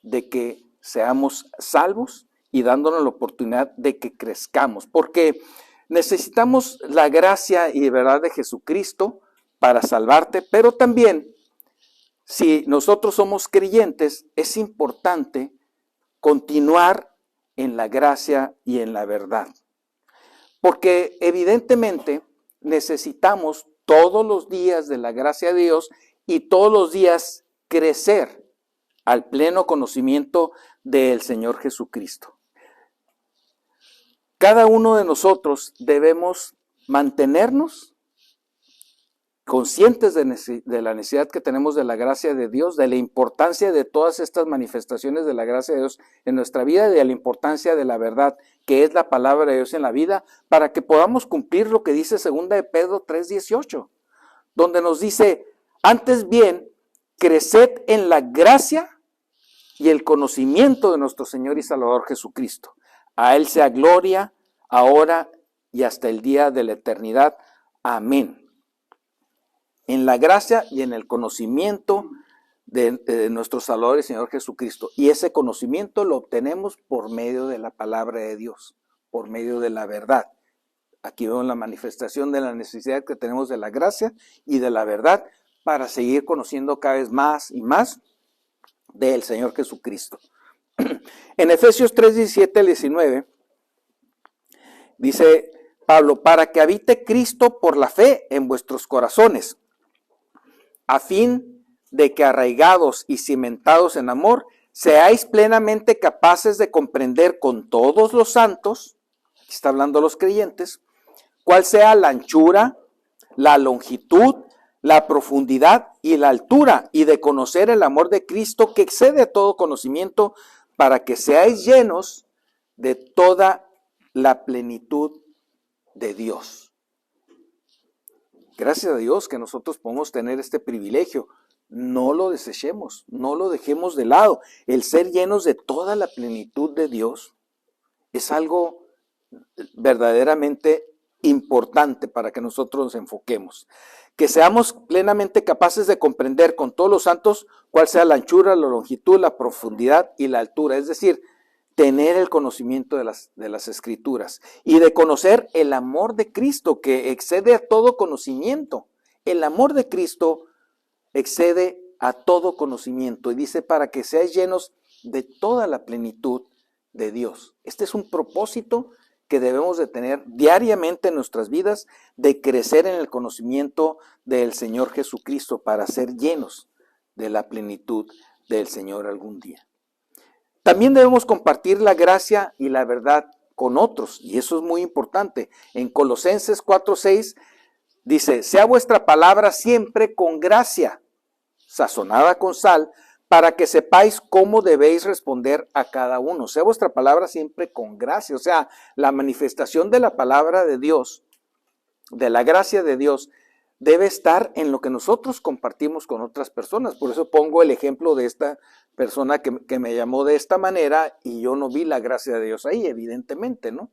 de que seamos salvos y dándonos la oportunidad de que crezcamos, porque necesitamos la gracia y verdad de Jesucristo para salvarte, pero también si nosotros somos creyentes, es importante continuar en la gracia y en la verdad, porque evidentemente necesitamos todos los días de la gracia de Dios y todos los días crecer al pleno conocimiento del Señor Jesucristo. Cada uno de nosotros debemos mantenernos conscientes de la necesidad que tenemos de la gracia de Dios, de la importancia de todas estas manifestaciones de la gracia de Dios en nuestra vida y de la importancia de la verdad, que es la palabra de Dios en la vida, para que podamos cumplir lo que dice 2 de Pedro 3:18, donde nos dice, antes bien, creced en la gracia y el conocimiento de nuestro Señor y Salvador Jesucristo. A Él sea gloria, ahora y hasta el día de la eternidad. Amén. En la gracia y en el conocimiento de nuestro Salvador y Señor Jesucristo. Y ese conocimiento lo obtenemos por medio de la palabra de Dios, por medio de la verdad. Aquí vemos la manifestación de la necesidad que tenemos de la gracia y de la verdad para seguir conociendo cada vez más y más del Señor Jesucristo. En Efesios 3:17-19 dice Pablo, para que habite Cristo por la fe en vuestros corazones, a fin de que arraigados y cimentados en amor, seáis plenamente capaces de comprender con todos los santos, aquí está hablando los creyentes, cuál sea la anchura, la longitud, la profundidad y la altura, y de conocer el amor de Cristo que excede a todo conocimiento, para que seáis llenos de toda la plenitud de Dios. Gracias a Dios que nosotros podemos tener este privilegio. No lo desechemos, no lo dejemos de lado. El ser llenos de toda la plenitud de Dios es algo verdaderamente importante para que nosotros nos enfoquemos. Que seamos plenamente capaces de comprender con todos los santos cuál sea la anchura, la longitud, la profundidad y la altura. Es decir, tener el conocimiento de las Escrituras y de conocer el amor de Cristo que excede a todo conocimiento. El amor de Cristo excede a todo conocimiento y dice para que seáis llenos de toda la plenitud de Dios. Este es un propósito que debemos de tener diariamente en nuestras vidas, de crecer en el conocimiento del Señor Jesucristo para ser llenos de la plenitud del Señor algún día. También debemos compartir la gracia y la verdad con otros, y eso es muy importante. En Colosenses 4:6 dice, sea vuestra palabra siempre con gracia, sazonada con sal, para que sepáis cómo debéis responder a cada uno. Sea vuestra palabra siempre con gracia, o sea, la manifestación de la palabra de Dios, de la gracia de Dios, debe estar en lo que nosotros compartimos con otras personas. Por eso pongo el ejemplo de esta persona que me llamó de esta manera y yo no vi la gracia de Dios ahí, evidentemente, ¿no?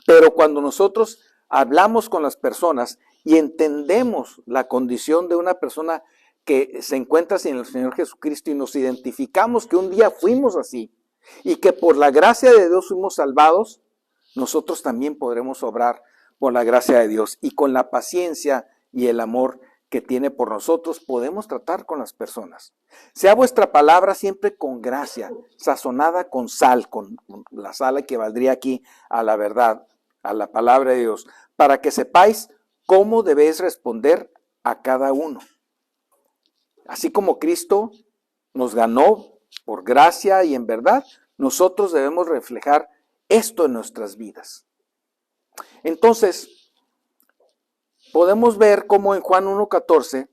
Pero cuando nosotros hablamos con las personas y entendemos la condición de una persona que se encuentra sin el Señor Jesucristo y nos identificamos que un día fuimos así y que por la gracia de Dios fuimos salvados, nosotros también podremos obrar por la gracia de Dios y con la paciencia y el amor que tiene por nosotros podemos tratar con las personas. Sea vuestra palabra siempre con gracia, sazonada con sal, con la sal que valdría aquí a la verdad, a la palabra de Dios, para que sepáis cómo debéis responder a cada uno. Así como Cristo nos ganó por gracia y en verdad, nosotros debemos reflejar esto en nuestras vidas. Entonces, podemos ver cómo en Juan 1:14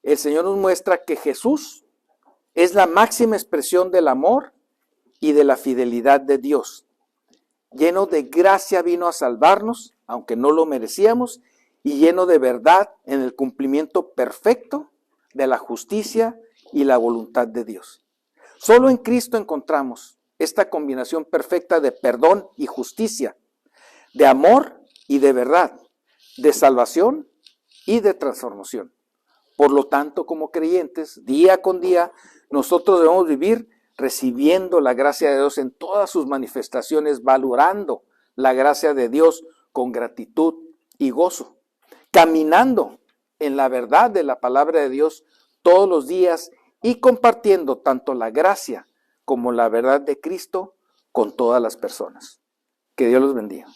el Señor nos muestra que Jesús es la máxima expresión del amor y de la fidelidad de Dios. Lleno de gracia vino a salvarnos, aunque no lo merecíamos, y lleno de verdad en el cumplimiento perfecto de la justicia y la voluntad de Dios. Solo en Cristo encontramos esta combinación perfecta de perdón y justicia, de amor y de verdad, de salvación y de transformación. Por lo tanto, como creyentes, día con día, nosotros debemos vivir recibiendo la gracia de Dios en todas sus manifestaciones, valorando la gracia de Dios con gratitud y gozo, caminando en la verdad de la palabra de Dios todos los días y compartiendo tanto la gracia como la verdad de Cristo con todas las personas. Que Dios los bendiga.